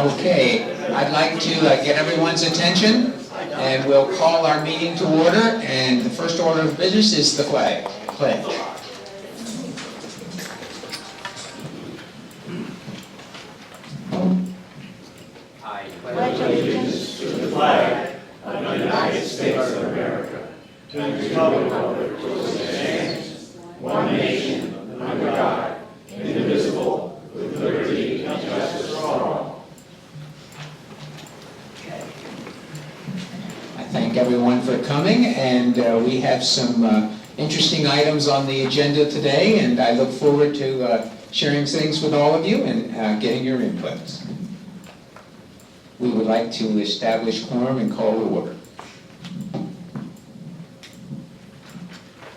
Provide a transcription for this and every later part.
Okay, I'd like to get everyone's attention, and we'll call our meeting to order, and the first order of business is the flag. Pledge. I pledge allegiance to the flag of the United States of America, to the republic for which it stands, one nation, under God, indivisible, with liberty and justice for all. I thank everyone for coming, and we have some interesting items on the agenda today, and I look forward to sharing things with all of you and getting your inputs. We would like to establish quorum and call to order.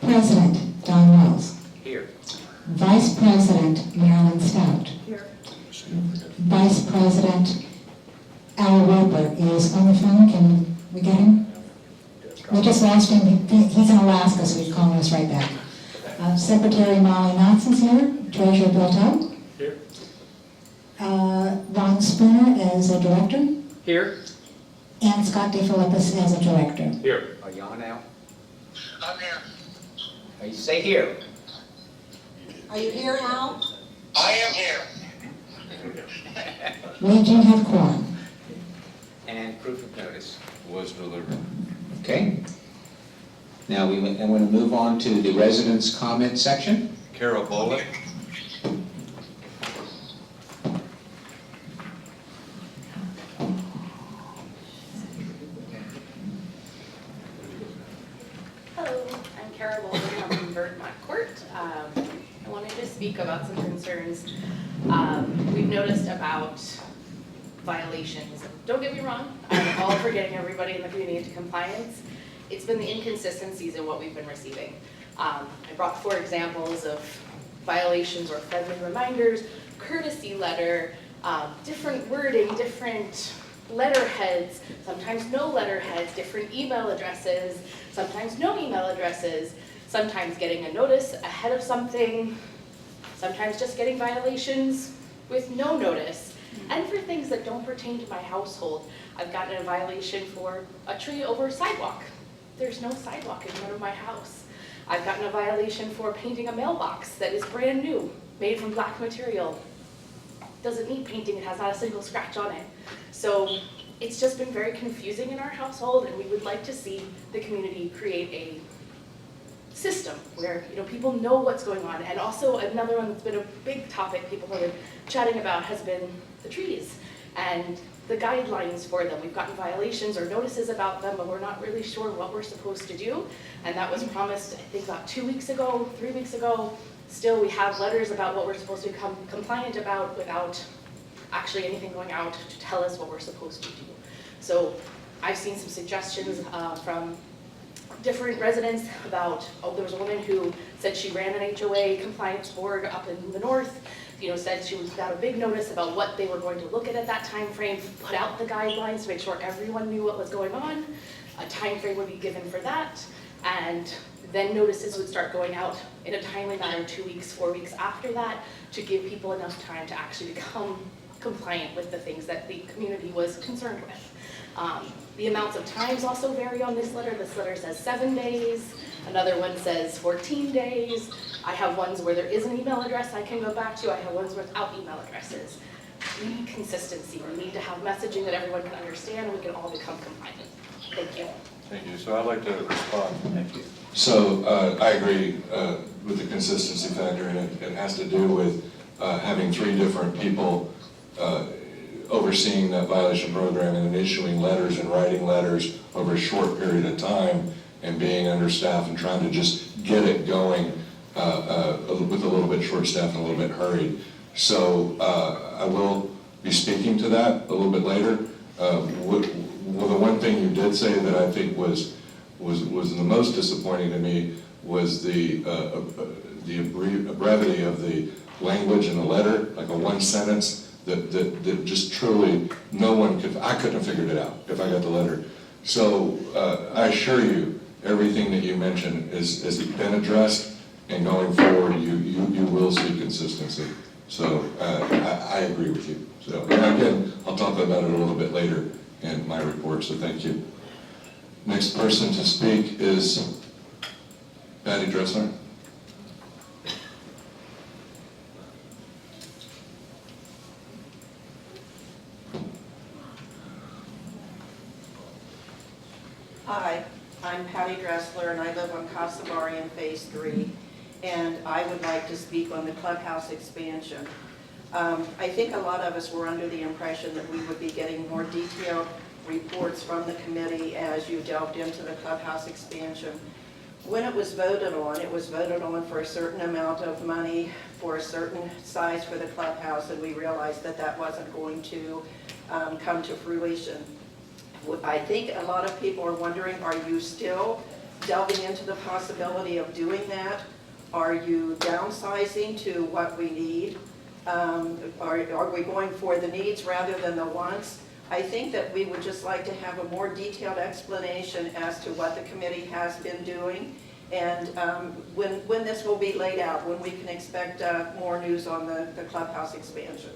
President Don Wells. Here. Vice President Marilyn Stout. Here. Vice President Al Roper is on the phone. Can we get him? We just lost him. He's in Alaska, so he's calling us right back. Secretary Molly Knotts is here. Treasurer Bill Tubb. Here. Ron Spooner as a director. Here. And Scott DeFilippis as a director. Here. Are you on now? I'm here. You say here. Are you here, Al? I am here. We do have quorum. And proof of notice. Was delivered. Okay. Now I'm going to move on to the residents' comment section. Carol Bullock. Hello, I'm Carol Bowler from Birdmont Court. I wanted to speak about some concerns we've noticed about violations. Don't get me wrong, I'm all for getting everybody in the community into compliance. It's been the inconsistencies in what we've been receiving. I brought 4 examples of violations or friendly reminders, courtesy letter, different wording, different letterheads, sometimes no letterheads, different email addresses, sometimes no email addresses, sometimes getting a notice ahead of something, sometimes just getting violations with no notice. And for things that don't pertain to my household, I've gotten a violation for a tree over a sidewalk. There's no sidewalk in front of my house. I've gotten a violation for painting a mailbox that is brand new, made from black material. Doesn't need painting, it has not a single scratch on it. So it's just been very confusing in our household, and we would like to see the community create a system where people know what's going on. And also another one that's been a big topic people have been chatting about has been the trees and the guidelines for them. We've gotten violations or notices about them, but we're not really sure what we're supposed to do. And that was promised, I think, about 2 weeks ago, 3 weeks ago. Still, we have letters about what we're supposed to become compliant about without actually anything going out to tell us what we're supposed to do. So I've seen some suggestions from different residents about, there was a woman who said she ran an HOA compliance board up in the north, said she got a big notice about what they were going to look at that time frame, put out the guidelines to make sure everyone knew what was going on. A time frame would be given for that, and then notices would start going out in a timely manner 2 weeks, 4 weeks after that, to give people enough time to actually become compliant with the things that the community was concerned with. The amounts of times also vary on this letter. This letter says 7 days. Another one says 14 days. I have ones where there is an email address I can go back to. I have ones without email addresses. We need consistency. We need to have messaging that everyone can understand, and we can all become compliant. Thank you. Thank you. So I'd like to respond. Thank you. So I agree with the consistency factor, and it has to do with having 3 different people overseeing that violation program and issuing letters and writing letters over a short period of time and being understaffed and trying to just get it going with a little bit short staffed and a little bit hurried. So I will be speaking to that a little bit later. Well, the one thing you did say that I think was the most disappointing to me was the brevity of the language in the letter, like a 1 sentence that just truly I couldn't have figured it out if I got the letter. So I assure you, everything that you mentioned has been addressed, and going forward, you will see consistency. So I agree with you. So, and again, I'll talk about it a little bit later in my report, so thank you. Next person to speak is Patty Dressler. Hi, I'm Patty Dressler, and I live on Casavari in Phase 3, and I would like to speak on the clubhouse expansion. I think a lot of us were under the impression that we would be getting more detailed reports from the committee as you delved into the clubhouse expansion. When it was voted on for a certain amount of money for a certain size for the clubhouse, and we realized that that wasn't going to come to fruition. I think a lot of people are wondering, are you still delving into the possibility of doing that? Are you downsizing to what we need? Are we going for the needs rather than the wants? I think that we would just like to have a more detailed explanation as to what the committee has been doing, and when this will be laid out, when we can expect more news on the clubhouse expansion.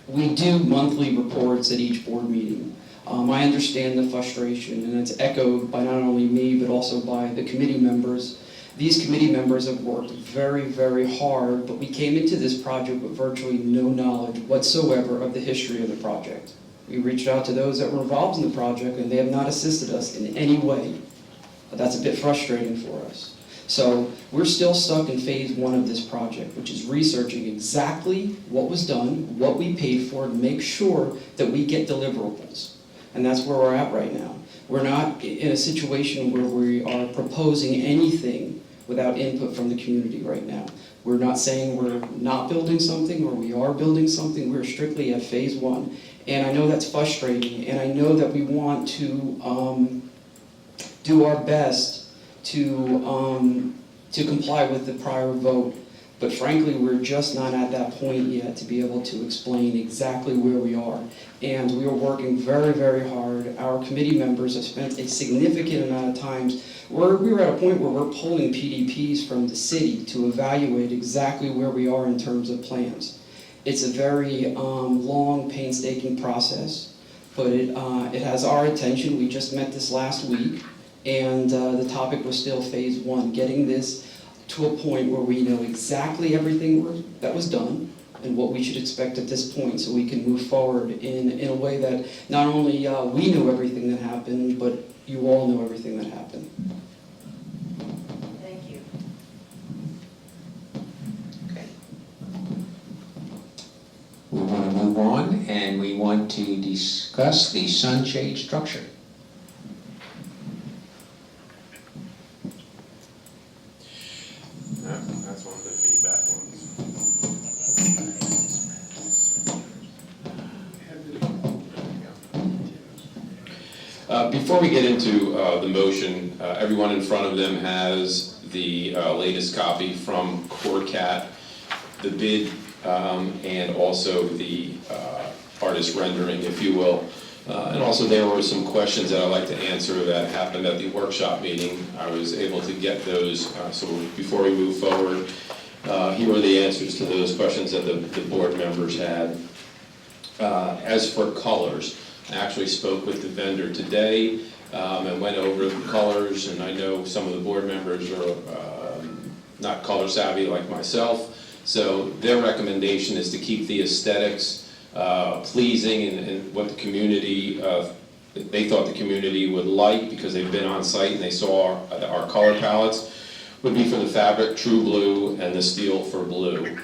We do monthly reports at each board meeting. I understand the frustration, and it's echoed by not only me, but also by the committee members. These committee members have worked very, very hard, but we came into this project with virtually no knowledge whatsoever of the history of the project. We reached out to those that were involved in the project, and they have not assisted us in any way. That's a bit frustrating for us. So we're still stuck in phase 1 of this project, which is researching exactly what was done, what we paid for, to make sure that we get deliverables. And that's where we're at right now. We're not in a situation where we are proposing anything without input from the community right now. We're not saying we're not building something or we are building something. We're strictly at phase 1. And I know that's frustrating, and I know that we want to do our best to comply with the prior vote, but frankly, we're just not at that point yet to be able to explain exactly where we are. And we are working very, very hard. Our committee members have spent a significant amount of time. We were at a point where we're pulling PDPs from the city to evaluate exactly where we are in terms of plans. It's a very long, painstaking process, but it has our attention. We just met this last week. And the topic was still phase 1, getting this to a point where we know exactly everything that was done and what we should expect at this point, so we can move forward in a way that not only we know everything that happened, but you all know everything that happened. Thank you. Okay. We want to move on, and we want to discuss the sunshade structure. That's one of the feedback ones. Before we get into the motion, everyone in front of them has the latest copy from CoreCat, the bid, and also the artist rendering, if you will. And also there were some questions that I'd like to answer that happened at the workshop meeting. I was able to get those, so before we move forward, here are the answers to those questions that the board members had. As for colors, I actually spoke with the vendor today and went over the colors, and I know some of the board members are not color savvy like myself, so their recommendation is to keep the aesthetics pleasing and what the community, they thought the community would like, because they've been on site and they saw our color palettes, would be for the fabric, true blue, and the steel for blue.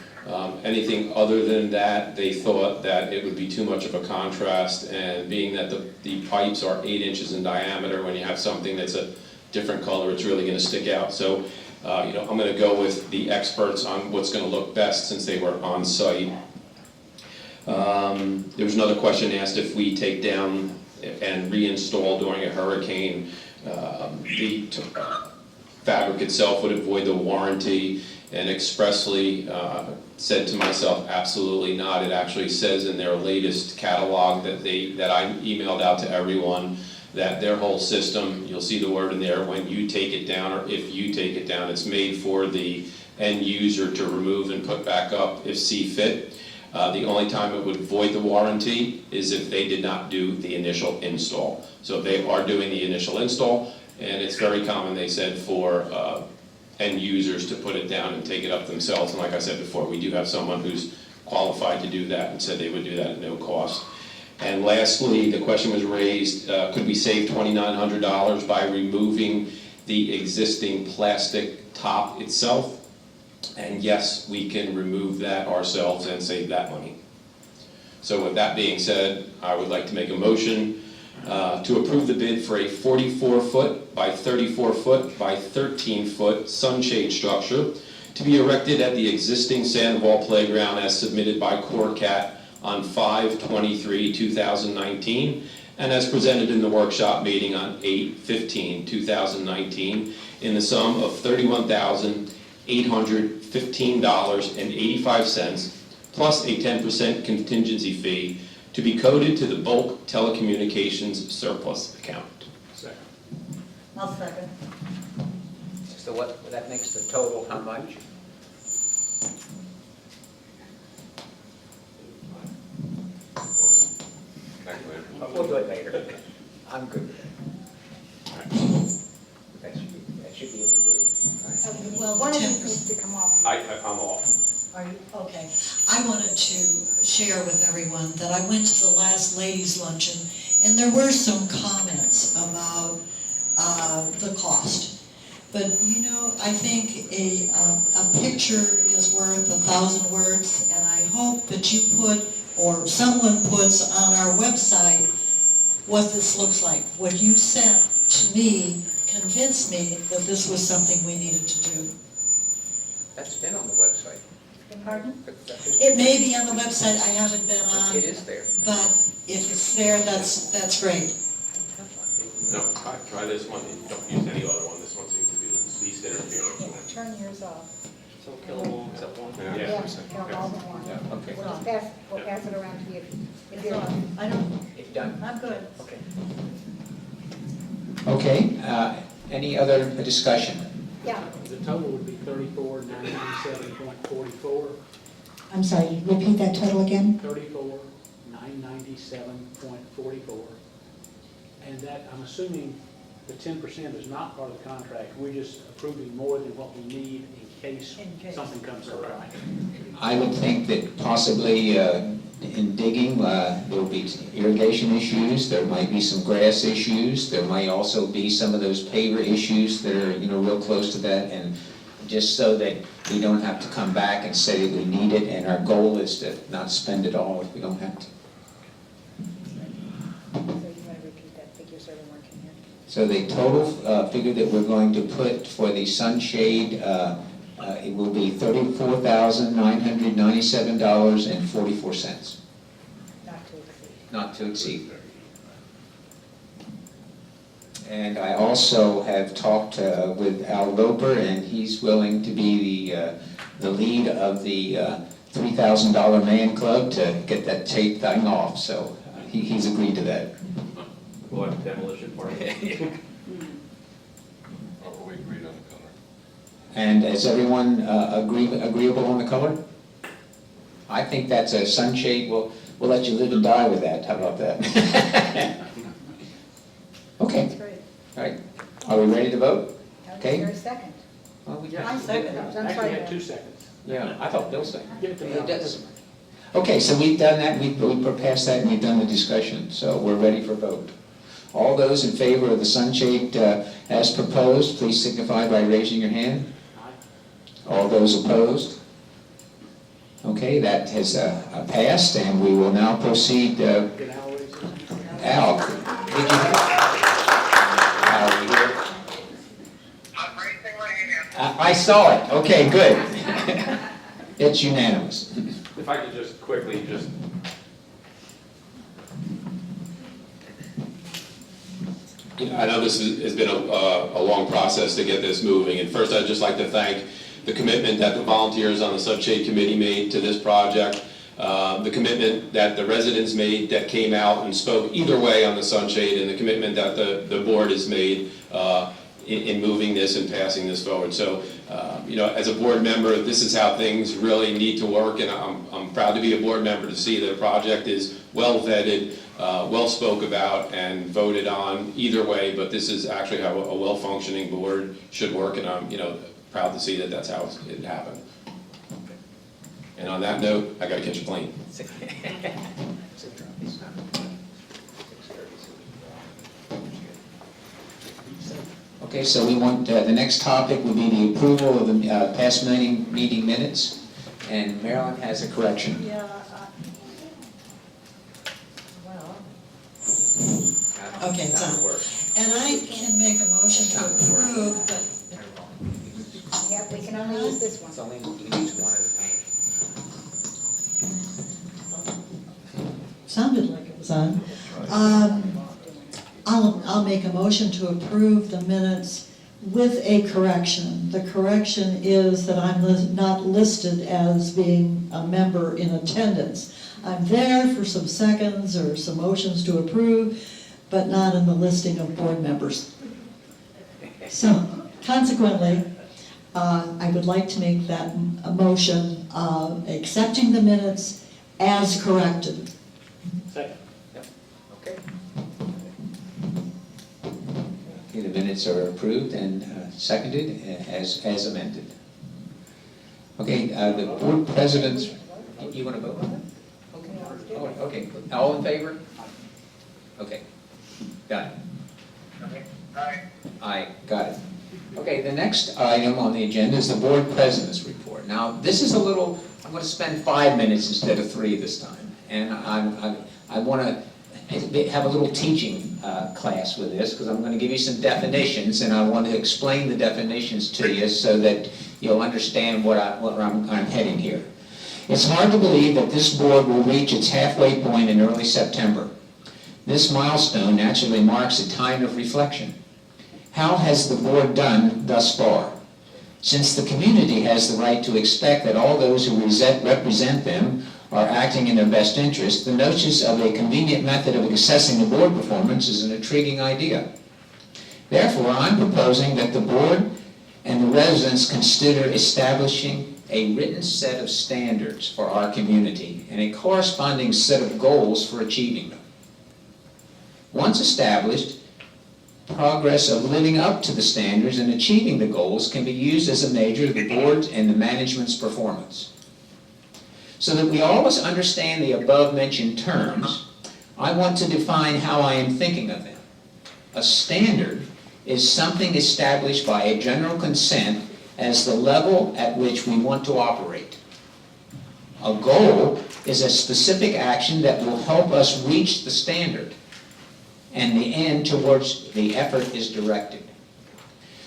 Anything other than that, they thought that it would be too much of a contrast, and being that the pipes are 8 inches in diameter, when you have something that's a different color, it's really going to stick out. So, I'm going to go with the experts on what's going to look best, since they were on site. There was another question asked if we take down and reinstall during a hurricane. The fabric itself would avoid the warranty, and expressly said to myself, absolutely not. It actually says in their latest catalog that I emailed out to everyone that their whole system, you'll see the word in there, when you take it down or if you take it down, it's made for the end user to remove and put back up if see fit. The only time it would void the warranty is if they did not do the initial install. So if they are doing the initial install, and it's very common, they said, for end users to put it down and take it up themselves. And like I said before, we do have someone who's qualified to do that and said they would do that at no cost. And lastly, the question was raised, could we save $2,900 by removing the existing plastic top itself? And yes, we can remove that ourselves and save that money. So with that being said, I would like to make a motion to approve the bid for a 44-foot by 34-foot by 13-foot sunshade structure to be erected at the existing Sandoval playground as submitted by CoreCat on 5/23/2019 and as presented in the workshop meeting on 8/15/2019 in the sum of $31,815.85 plus a 10% contingency fee to be coded to the bulk telecommunications surplus account. Second. I'll second. So what, that makes the total how much? We'll do it later. I'm good with that. That should be in the bid. Well, one of these needs to come off. I'm off. Are you, okay. I wanted to share with everyone that I went to the last ladies' luncheon, and there were some comments about the cost. But you know, I think a picture is worth 1,000 words, and I hope that you put, or someone puts on our website what this looks like. What you sent to me convinced me that this was something we needed to do. That's been on the website. Pardon? It may be on the website I haven't been on, It is there. but if it's there, that's great. No, try this one, and don't use any other one, this one seems to be the least interfering. Turn yours off. So kill them all except one. Yeah, count all but one. Yeah, okay. We'll pass it around to you if you're. I don't, It's done. I'm good. Okay. Okay, any other discussion? Yeah. The total would be 34,997.44, I'm sorry, repeat that total again? 34,997.44. And that, I'm assuming the 10% is not part of the contract, we're just approving more than what we need in case something comes up, right? I would think that possibly in digging, there will be irrigation issues, there might be some grass issues, there might also be some of those paver issues that are, real close to that, and just so that we don't have to come back and say that we need it, and our goal is to not spend it all if we don't have to. So you want to repeat that figure so everyone can hear? So the total figure that we're going to put for the sunshade, it will be $34,997.44. Not to exceed. Not to exceed. And I also have talked with Al Roper, and he's willing to be the lead of the $3,000 man club to get that tape thing off, so he's agreed to that. We'll have a demolition party. Or we agreed on the color. And is everyone agreeable on the color? I think that's a sunshade, we'll let you live and die with that, how about that? Okay. That's great. All right, are we ready to vote? Okay. Is there a second? Well, we I second. I'm Actually, sorry. you had 2 seconds. Yeah, I thought Bill said. Give it to me. It does. Okay, so we've done that, we've passed that, and we've done the discussion, so we're ready for vote. All those in favor of the sunshade as proposed, please signify by raising your hand. All those opposed? Okay, that has passed, and we will now proceed. Get Al raise his hand. Al, did you? Al, are you here? I'm raising my hand. I saw it, okay, good. It's unanimous. If I could just quickly I know this has been a long process to get this moving, and first I'd just like to thank the commitment that the volunteers on the Sunshade Committee made to this project. the commitment that the residents made that came out and spoke either way on the sunshade, and the commitment that the board has made in moving this and passing this forward. So, as a board member, this is how things really need to work, and I'm proud to be a board member to see that a project is well vetted, well spoke about, and voted on either way, but this is actually how a well-functioning board should work, and I'm, proud to see that that's how it happened. And on that note, I gotta catch a plane. Okay, so we want, the next topic would be the approval of the past meeting minutes, and Marilyn has a correction. Yeah, Okay, it's on. And I can make a motion to approve, but Yeah, we can only use this one. It's only, you can use one at a time. sounded like it was on. I'll make a motion to approve the minutes with a correction. The correction is that I'm not listed as being a member in attendance. I'm there for some seconds or some motions to approve, but not in the listing of board members. So consequently, I would like to make that a motion accepting the minutes as corrected. Second. Yep. Okay. Okay, the minutes are approved and seconded as amended. Okay, the board presidents, you want to vote on that? Okay, all in favor? Okay, got it. Okay. Aye. Aye, got it. Okay, the next item on the agenda is the board president's report. Now, this is a little, I'm going to spend 5 minutes instead of 3 this time. And I want to have a little teaching class with this, because I'm going to give you some definitions, and I want to explain the definitions to you so that you'll understand what I'm heading here. It's hard to believe that this board will reach its halfway point in early September. This milestone naturally marks a time of reflection. How has the board done thus far? Since the community has the right to expect that all those who represent them are acting in their best interest, the notion of a convenient method of assessing the board performance is an intriguing idea. Therefore, I'm proposing that the board and the residents consider establishing a written set of standards for our community and a corresponding set of goals for achieving them. Once established, progress of living up to the standards and achieving the goals can be used as a measure of the board's and the management's performance. So that we always understand the above-mentioned terms, I want to define how I am thinking of them. A standard is something established by a general consent as the level at which we want to operate. A goal is a specific action that will help us reach the standard, and the end towards the effort is directed.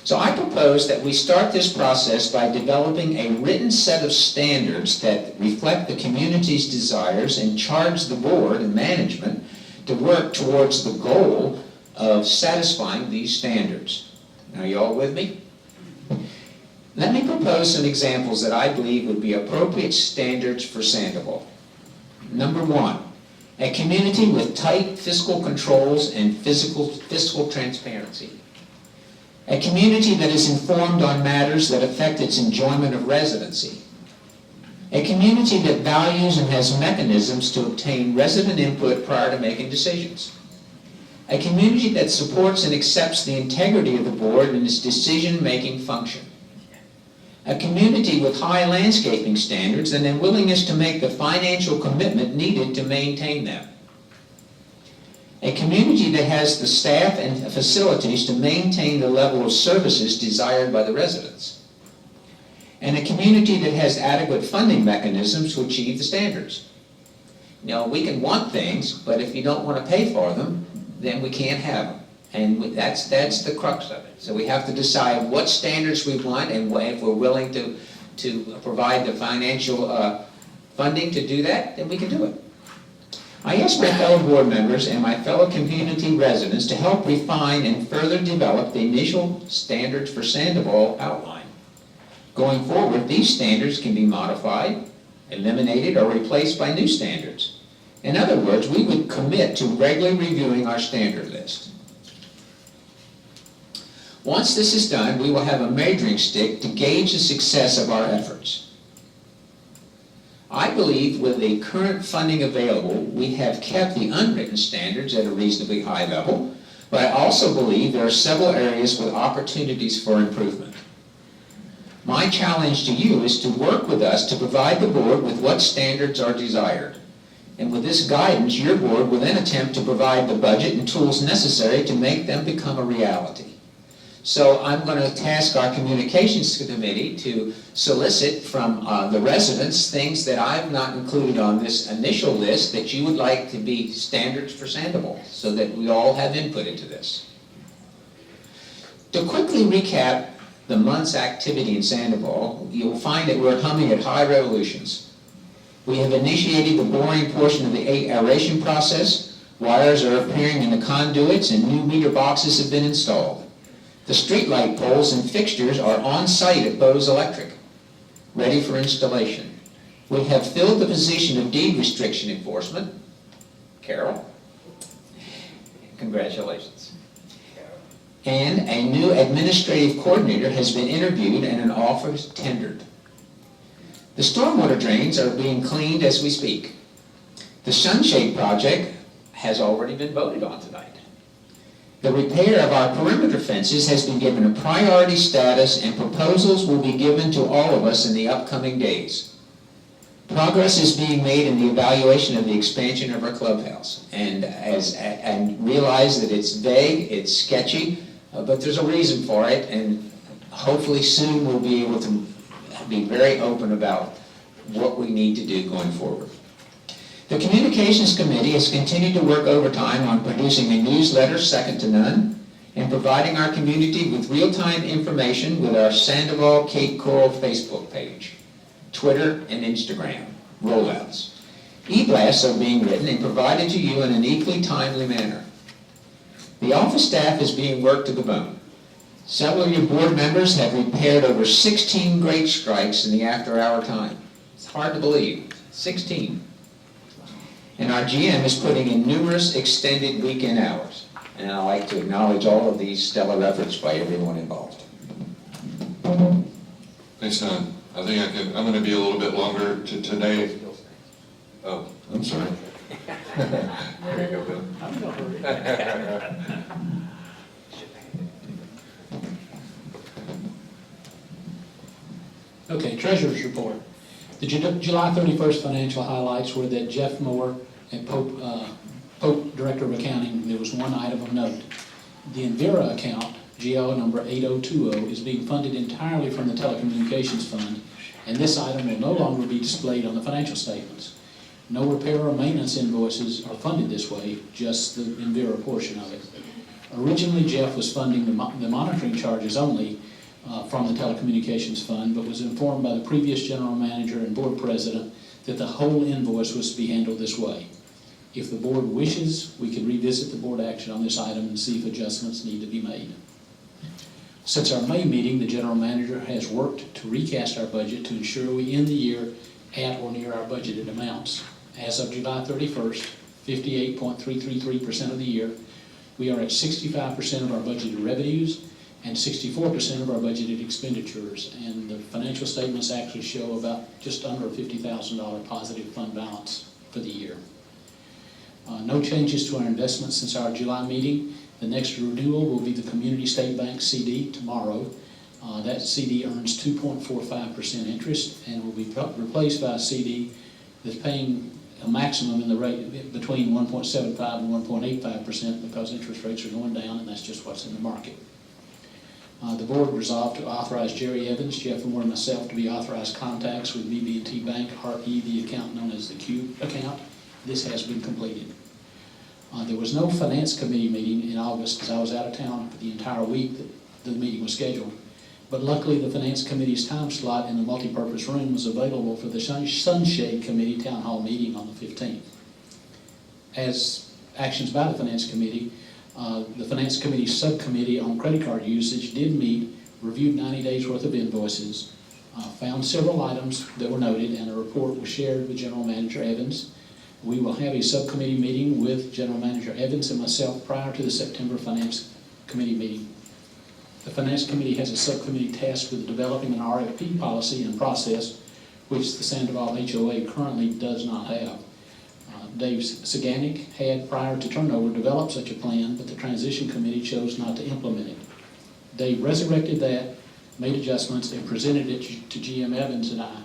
So I propose that we start this process by developing a written set of standards that reflect the community's desires and charge the board and management to work towards the goal of satisfying these standards. Are you all with me? Let me propose some examples that I believe would be appropriate standards for Sandoval. Number 1, a community with tight fiscal controls and fiscal transparency. A community that is informed on matters that affect its enjoyment of residency. A community that values and has mechanisms to obtain resident input prior to making decisions. A community that supports and accepts the integrity of the board and its decision-making function. A community with high landscaping standards and a willingness to make the financial commitment needed to maintain them. A community that has the staff and facilities to maintain the level of services desired by the residents. And a community that has adequate funding mechanisms to achieve the standards. Now, we can want things, but if you don't want to pay for them, then we can't have them. And that's the crux of it. So we have to decide what standards we want, and if we're willing to provide the financial funding to do that, then we can do it. I asked my fellow board members and my fellow community residents to help refine and further develop the initial standards for Sandoval outline. Going forward, these standards can be modified, eliminated, or replaced by new standards. In other words, we would commit to regularly reviewing our standard list. Once this is done, we will have a measuring stick to gauge the success of our efforts. I believe with the current funding available, we have kept the unwritten standards at a reasonably high level, but I also believe there are several areas with opportunities for improvement. My challenge to you is to work with us to provide the board with what standards are desired. And with this guidance, your board will then attempt to provide the budget and tools necessary to make them become a reality. So I'm going to task our communications committee to solicit from the residents things that I've not included on this initial list that you would like to be standards for Sandoval, so that we all have input into this. To quickly recap the month's activity in Sandoval, you'll find that we're humming at high revolutions. We have initiated the boring portion of the aeration process. Wires are appearing in the conduits and new meter boxes have been installed. The streetlight poles and fixtures are on site at Bose Electric, ready for installation. We have filled the position of deed restriction enforcement. Carol, congratulations. And a new administrative coordinator has been interviewed and an offer is tendered. The stormwater drains are being cleaned as we speak. The sunshade project has already been voted on tonight. The repair of our perimeter fences has been given a priority status, and proposals will be given to all of us in the upcoming days. Progress is being made in the evaluation of the expansion of our clubhouse, and realize that it's vague, it's sketchy, but there's a reason for it, and hopefully soon we'll be able to be very open about what we need to do going forward. The Communications Committee has continued to work overtime on producing a newsletter second to none and providing our community with real-time information with our Sandoval Cape Coral Facebook page, Twitter and Instagram rollouts. E-blasts are being written and provided to you in an equally timely manner. The office staff is being worked to the bone. Several of your board members have repaired over 16 grate strikes in the after-hour time. It's hard to believe, 16. And our GM is putting in numerous extended weekend hours. And I'd like to acknowledge all of these stellar efforts by everyone involved. Thanks, Don. I think I'm going to be a little bit longer today. Oh, I'm sorry. There you go, Bill. Okay, Treasurer's Report. The July 31st financial highlights were that Jeff Moore and Pope Director of Accounting, there was one item of note. The Envira account, GL number 8020, is being funded entirely from the Telecommunications Fund, and this item will no longer be displayed on the financial statements. No repair or maintenance invoices are funded this way, just the Envira portion of it. Originally, Jeff was funding the monitoring charges only from the Telecommunications Fund, but was informed by the previous general manager and board president that the whole invoice was to be handled this way. If the board wishes, we can revisit the board action on this item and see if adjustments need to be made. Since our May meeting, the general manager has worked to recast our budget to ensure we end the year at or near our budgeted amounts. As of July 31st, 58.333% of the year, we are at 65% of our budgeted revenues and 64% of our budgeted expenditures, and the financial statements actually show about just under a $50,000 positive fund balance for the year. No changes to our investments since our July meeting. The next renewal will be the Community State Bank CD tomorrow. That CD earns 2.45% interest and will be replaced by a CD that's paying a maximum in the rate between 1.75 and 1.85% because interest rates are going down, and that's just what's in the market. The board resolved to authorize Jerry Evans, Jeff Moore, and myself to be authorized contacts with BB&T Bank, RE, the account known as the Q account. This has been completed. There was no Finance Committee meeting in August because I was out of town for the entire week that the meeting was scheduled. But luckily, the Finance Committee's time slot in the multipurpose room was available for the Sunshade Committee Town Hall meeting on the 15th. As actions by the Finance Committee, the Finance Committee Subcommittee on Credit Card Usage did meet, reviewed 90 days worth of invoices, found several items that were noted, and a report was shared with General Manager Evans. We will have a subcommittee meeting with General Manager Evans and myself prior to the September Finance Committee meeting. The Finance Committee has a subcommittee tasked with developing an RFP policy and process, which the Sandoval HOA currently does not have. Dave Saganik had, prior to turnover, developed such a plan, but the Transition Committee chose not to implement it. Dave resurrected that, made adjustments, and presented it to GM Evans and I.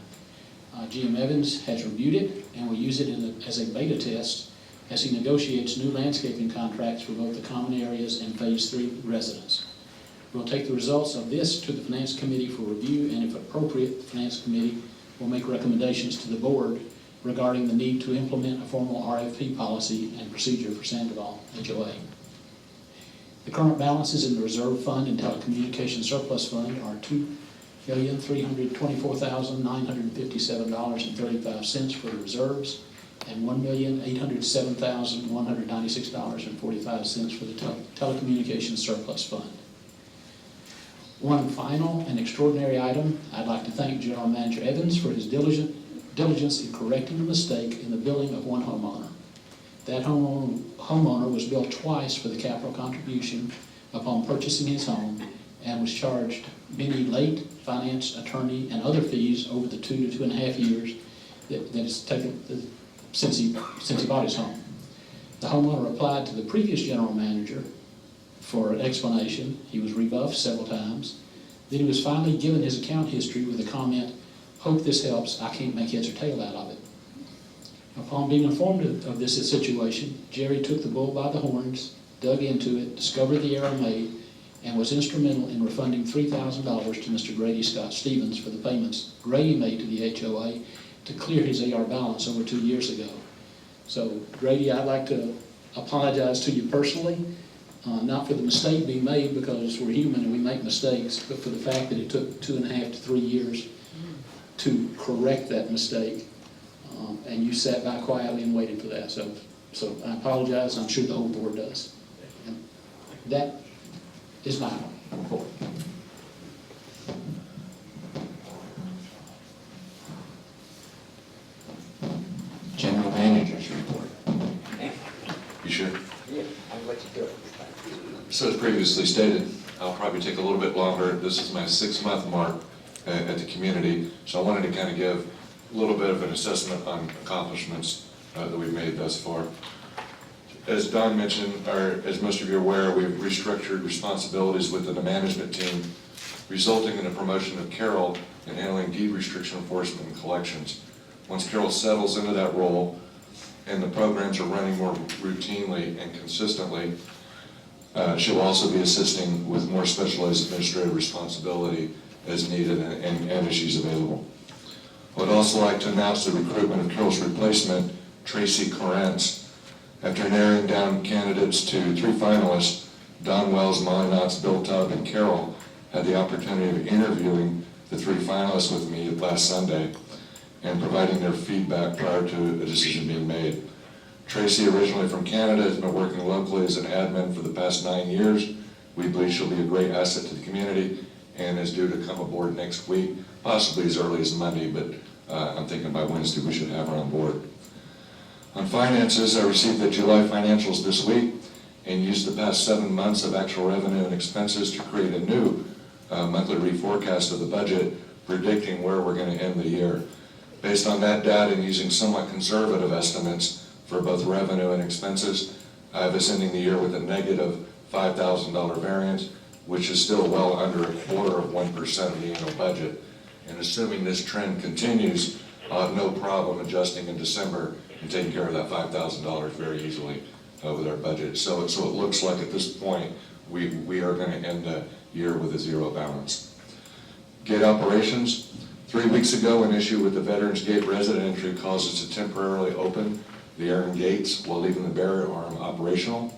GM Evans has reviewed it and will use it as a beta test as he negotiates new landscaping contracts for both the common areas and Phase 3 residents. We'll take the results of this to the Finance Committee for review, and if appropriate, the Finance Committee will make recommendations to the board regarding the need to implement a formal RFP policy and procedure for Sandoval HOA. The current balances in the Reserve Fund and Telecommunication Surplus Fund are $2,324,957.35 for the reserves and $1,807,196.45 for the Telecommunications Surplus Fund. One final and extraordinary item, I'd like to thank General Manager Evans for his diligence in correcting a mistake in the billing of one homeowner. That homeowner was billed twice for the capital contribution upon purchasing his home and was charged many late finance, attorney, and other fees over the 2 to 2.5 years that it's taken since he bought his home. The homeowner applied to the previous general manager for an explanation. He was rebuffed several times. Then he was finally given his account history with the comment, "Hope this helps, I can't make heads or tail out of it." Upon being informed of this situation, Jerry took the bull by the horns, dug into it, discovered the error made, and was instrumental in refunding $3,000 to Mr. Grady Scott Stevens for the payments Grady made to the HOA to clear his AR balance over 2 years ago. So Grady, I'd like to apologize to you personally, not for the mistake being made, because we're human and we make mistakes, but for the fact that it took 2.5 to 3 years to correct that mistake. And you sat by quietly and waited for that. So I apologize. I'm sure the whole board does. And that is my report. General Manager's report. You sure? Yeah, I'm going to do it. So as previously stated, I'll probably take a little bit longer. This is my 6-month mark at the community, so I wanted to kind of give a little bit of an assessment on accomplishments that we've made thus far. As Don mentioned, or as most of you are aware, we've restructured responsibilities within the management team, resulting in the promotion of Carol in handling deed restriction enforcement and collections. Once Carol settles into that role and the programs are running more routinely and consistently, she'll also be assisting with more specialized administrative responsibility as needed and as she's available. I would also like to announce the recruitment of Carol's replacement, Tracy Correntz. After narrowing down candidates to 3 finalists, Don Wells, Molly Knotts, Bill Tubb, and Carol had the opportunity of interviewing the 3 finalists with me last Sunday and providing their feedback prior to a decision being made. Tracy, originally from Canada, has been working locally as an admin for the past 9 years. We believe she'll be a great asset to the community and is due to come aboard next week, possibly as early as Monday, but I'm thinking by Wednesday we should have her on board. On finances, I received the July financials this week and used the past 7 months of actual revenue and expenses to create a new monthly reforecast of the budget, predicting where we're going to end the year. Based on that data and using somewhat conservative estimates for both revenue and expenses, I have us ending the year with a negative $5,000 variance, which is still well under 0.25% of the annual budget. And assuming this trend continues, I'll have no problem adjusting in December and taking care of that $5,000 very easily with our budget. So it looks like at this point, we are going to end the year with a 0 balance. Gate operations. 3 weeks ago, an issue with the Veterans Gate resident entry caused us to temporarily open the iron gates while leaving the barrier arm operational.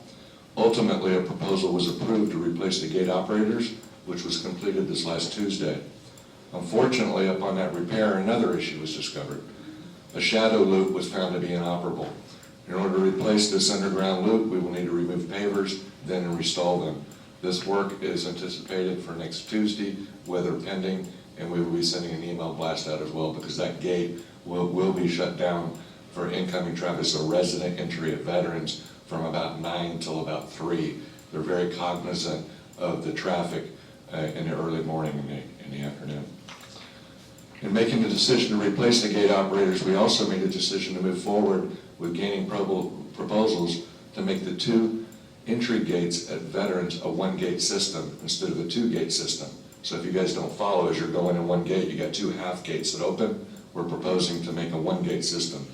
Ultimately, a proposal was approved to replace the gate operators, which was completed this last Tuesday. Unfortunately, upon that repair, another issue was discovered. A shadow loop was found to be inoperable. In order to replace this underground loop, we will need to remove pavers, then install them. This work is anticipated for next Tuesday, weather pending, and we will be sending an email blast out as well, because that gate will be shut down for incoming traffic, so resident entry of veterans from about 9 till about 3. They're very cognizant of the traffic in the early morning and in the afternoon. In making the decision to replace the gate operators, we also made a decision to move forward with gaining proposals to make the 2 entry gates at veterans a 1-gate system instead of a 2-gate system. So if you guys don't follow, as you're going in 1 gate, you got 2 half gates that open. We're proposing to make a 1-gate system.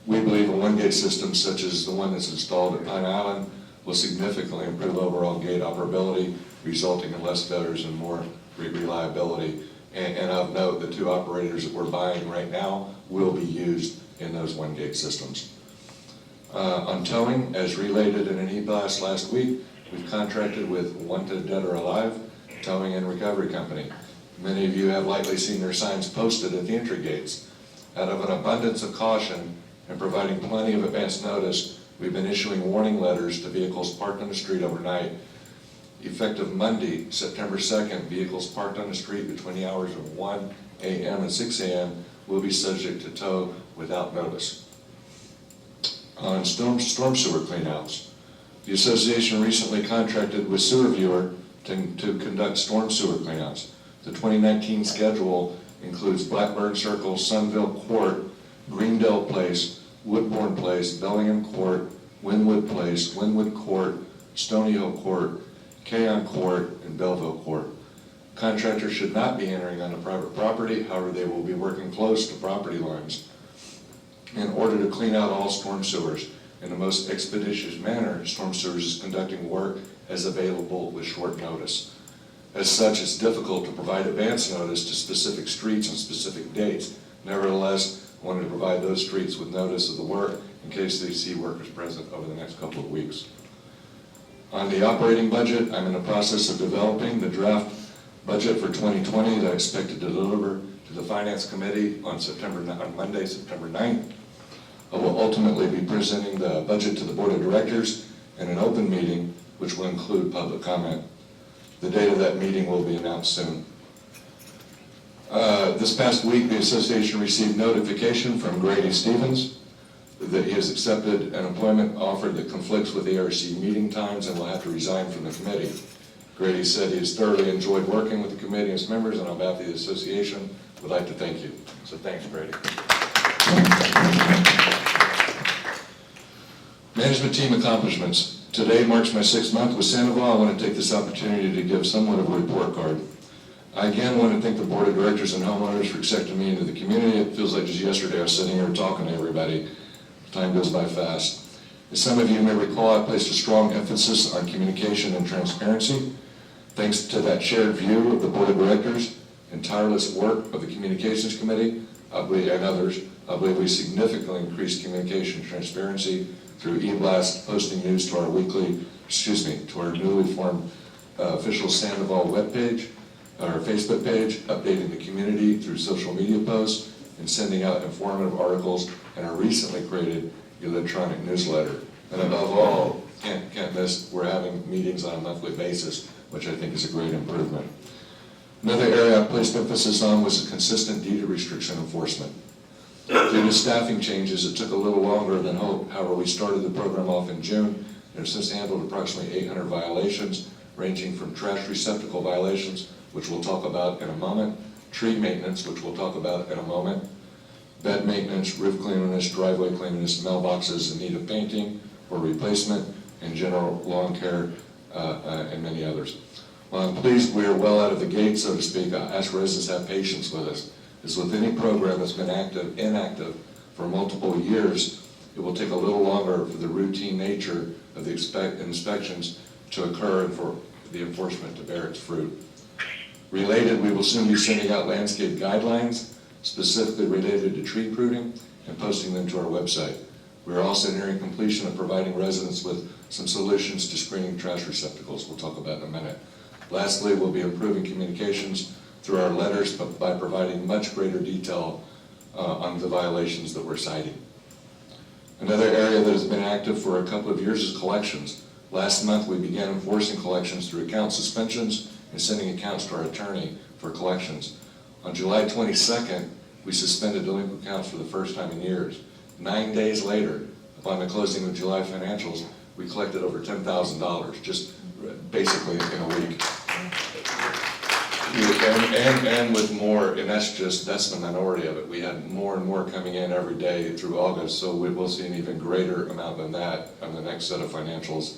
We believe a 1-gate system such as the one that's installed at Pine Island will significantly improve overall gate operability, resulting in less failures and more reliability. And of note, the 2 operators that we're buying right now will be used in those 1-gate systems. On towing, as related in an e-blast last week, we've contracted with Wanted Dead or Alive Towing and Recovery Company. Many of you have likely seen their signs posted at the entry gates. Out of an abundance of caution and providing plenty of advance notice, we've been issuing warning letters to vehicles parked on the street overnight. Effective Monday, September 2nd, vehicles parked on the street between the hours of 1 a.m. and 6 a.m. will be subject to tow without notice. On storm sewer cleanouts, the association recently contracted with Sewer Viewer to conduct storm sewer cleanouts. The 2019 schedule includes Blackburn Circle, Sunville Court, Greendale Place, Woodbourne Place, Bellingham Court, Wynwood Place, Wynwood Court, Stony Hill Court, Cayon Court, and Belleville Court. Contractors should not be entering on a private property, however they will be working close to property lines in order to clean out all storm sewers. In the most expeditious manner, Storm Sewers is conducting work as available with short notice. As such, it's difficult to provide advance notice to specific streets and specific dates. Nevertheless, I wanted to provide those streets with notice of the work in case they see workers present over the next couple of weeks. On the operating budget, I'm in the process of developing the draft budget for 2020 that I expect to deliver to the Finance Committee on Monday, September 9th. I will ultimately be presenting the budget to the Board of Directors in an open meeting, which will include public comment. The date of that meeting will be announced soon. This past week, the association received notification from Grady Stevens that he has accepted an employment offer that conflicts with ARC meeting times and will have to resign from the committee. Grady said he has thoroughly enjoyed working with the committee and its members, and on behalf of the association, would like to thank you. So thanks, Grady. Management team accomplishments. Today marks my 6th month with Sandoval. I want to take this opportunity to give somewhat of a report card. I again want to thank the Board of Directors and homeowners for accepting me into the community. It feels like just yesterday I was sitting here talking to everybody. Time goes by fast. As some of you may recall, I placed a strong emphasis on communication and transparency. Thanks to that shared view of the Board of Directors and tireless work of the Communications Committee, and others, I believe we significantly increased communication transparency through e-blast, posting news to our to our newly formed official Sandoval webpage, our Facebook page, updating the community through social media posts, and sending out informative articles in our recently created electronic newsletter. And above all, can't miss, we're having meetings on a monthly basis, which I think is a great improvement. Another area I placed emphasis on was the consistent deed restriction enforcement. Due to staffing changes, it took a little longer than hoped. However, we started the program off in June and have since handled approximately 800 violations, ranging from trash receptacle violations, which we'll talk about in a moment, tree maintenance, which we'll talk about in a moment, bed maintenance, roof cleanliness, driveway cleanliness, mailboxes in need of painting or replacement, and general lawn care, and many others. While I'm pleased we are well out of the gate, so to speak, I ask residents to have patience with us. As with any program that's been inactive for multiple years, it will take a little longer for the routine nature of the inspections to occur and for the enforcement to bear its fruit. Related, we will soon be sending out landscape guidelines specifically related to tree pruning and posting them to our website. We are also nearing completion of providing residents with some solutions to screening trash receptacles. We'll talk about in a minute. Lastly, we'll be improving communications through our letters, but by providing much greater detail on the violations that we're citing. Another area that has been active for a couple of years is collections. Last month, we began enforcing collections through account suspensions and sending accounts to our attorney for collections. On July 22nd, we suspended delinquent accounts for the first time in years. 9 days later, upon the closing of July financials, we collected over $10,000, just basically in a week. And with more, and that's the minority of it. We had more and more coming in every day through August, so we will see an even greater amount than that on the next set of financials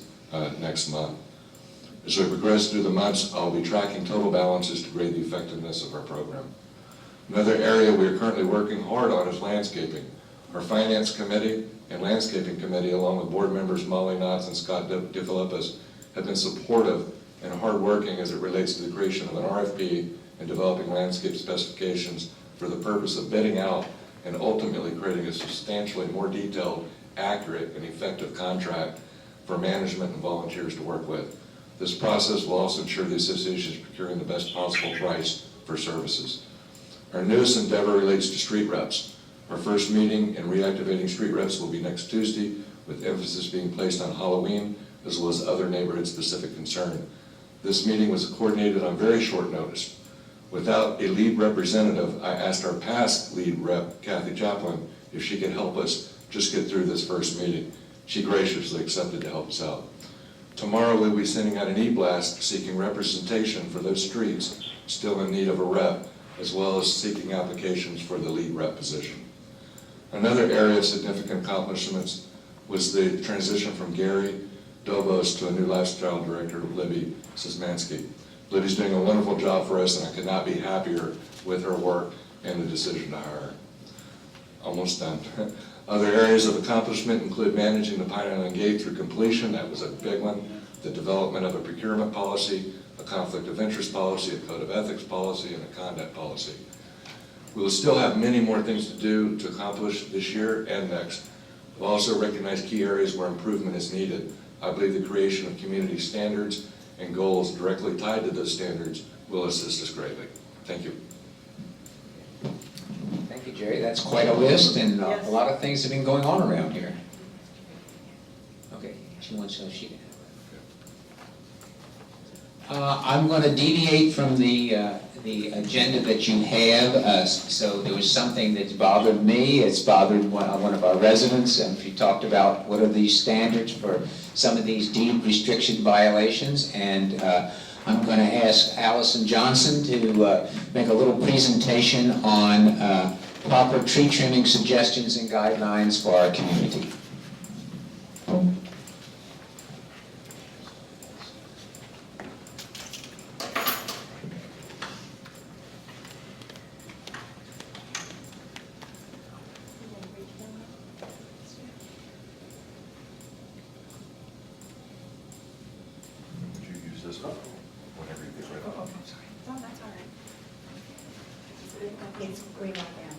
next month. As we progress through the months, I'll be tracking total balances to grade the effectiveness of our program. Another area we are currently working hard on is landscaping. Our Finance Committee and Landscaping Committee, along with board members Molly Knotts and Scott DeFilippis, have been supportive and hardworking as it relates to the creation of an RFP and developing landscape specifications for the purpose of bidding out and ultimately creating a substantially more detailed, accurate, and effective contract for management and volunteers to work with. This process will also ensure the association is procuring the best possible price for services. Our newest endeavor relates to street reps. Our first meeting and reactivating street reps will be next Tuesday, with emphasis being placed on Halloween, as well as other neighborhood-specific concern. This meeting was coordinated on very short notice. Without a lead representative, I asked our past lead rep, Kathy Chaplin, if she could help us just get through this first meeting. She graciously accepted to help us out. Tomorrow we'll be sending out an e-blast seeking representation for those streets still in need of a rep, as well as seeking applications for the lead rep position. Another area of significant accomplishments was the transition from Gary Dobos to a new lifestyle director, Libby Szymanski. Libby's doing a wonderful job for us, and I could not be happier with her work and the decision to hire her. Almost done. Other areas of accomplishment include managing the Pine Island Gate through completion. That was a big one. The development of a procurement policy, a conflict of interest policy, a code of ethics policy, and a conduct policy. We will still have many more things to do to accomplish this year and next. We'll also recognize key areas where improvement is needed. I believe the creation of community standards and goals directly tied to those standards will assist us greatly. Thank you. Thank you, Jerry. That's quite a list, and a lot of things have been going on around here. Okay, she wants to know if she can have it. I'm going to deviate from the agenda that you have. So there was something that's bothered me. It's bothered one of our residents, and she talked about what are these standards for some of these deed restriction violations. And I'm going to ask Allison Johnson to make a little presentation on proper tree trimming suggestions and guidelines for our community. It's green out there.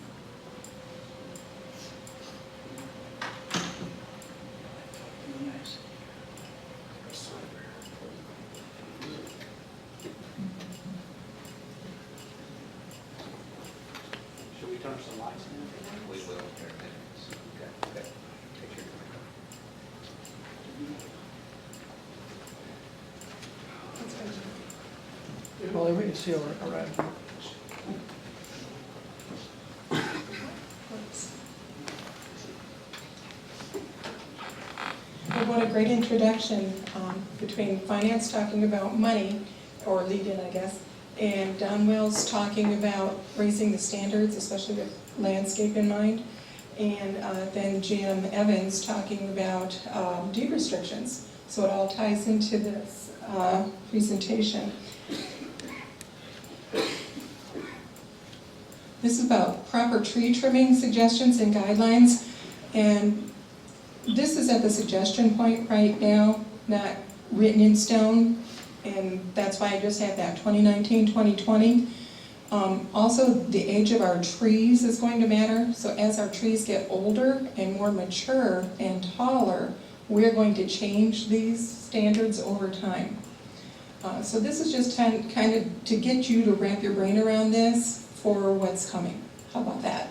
Should we turn some lights on? We will. Okay. Well, we can see all right. What a great introduction between finance talking about money, or lead in, I guess, and Don Wells talking about raising the standards, especially with landscape in mind, and then Jim Evans talking about deed restrictions. So it all ties into this presentation. This is about proper tree trimming suggestions and guidelines, and this is at the suggestion point right now, not written in stone, and that's why I just have that 2019, 2020. Also, the age of our trees is going to matter, so as our trees get older and more mature and taller, we're going to change these standards over time. So this is just kind of to get you to wrap your brain around this for what's coming. How about that?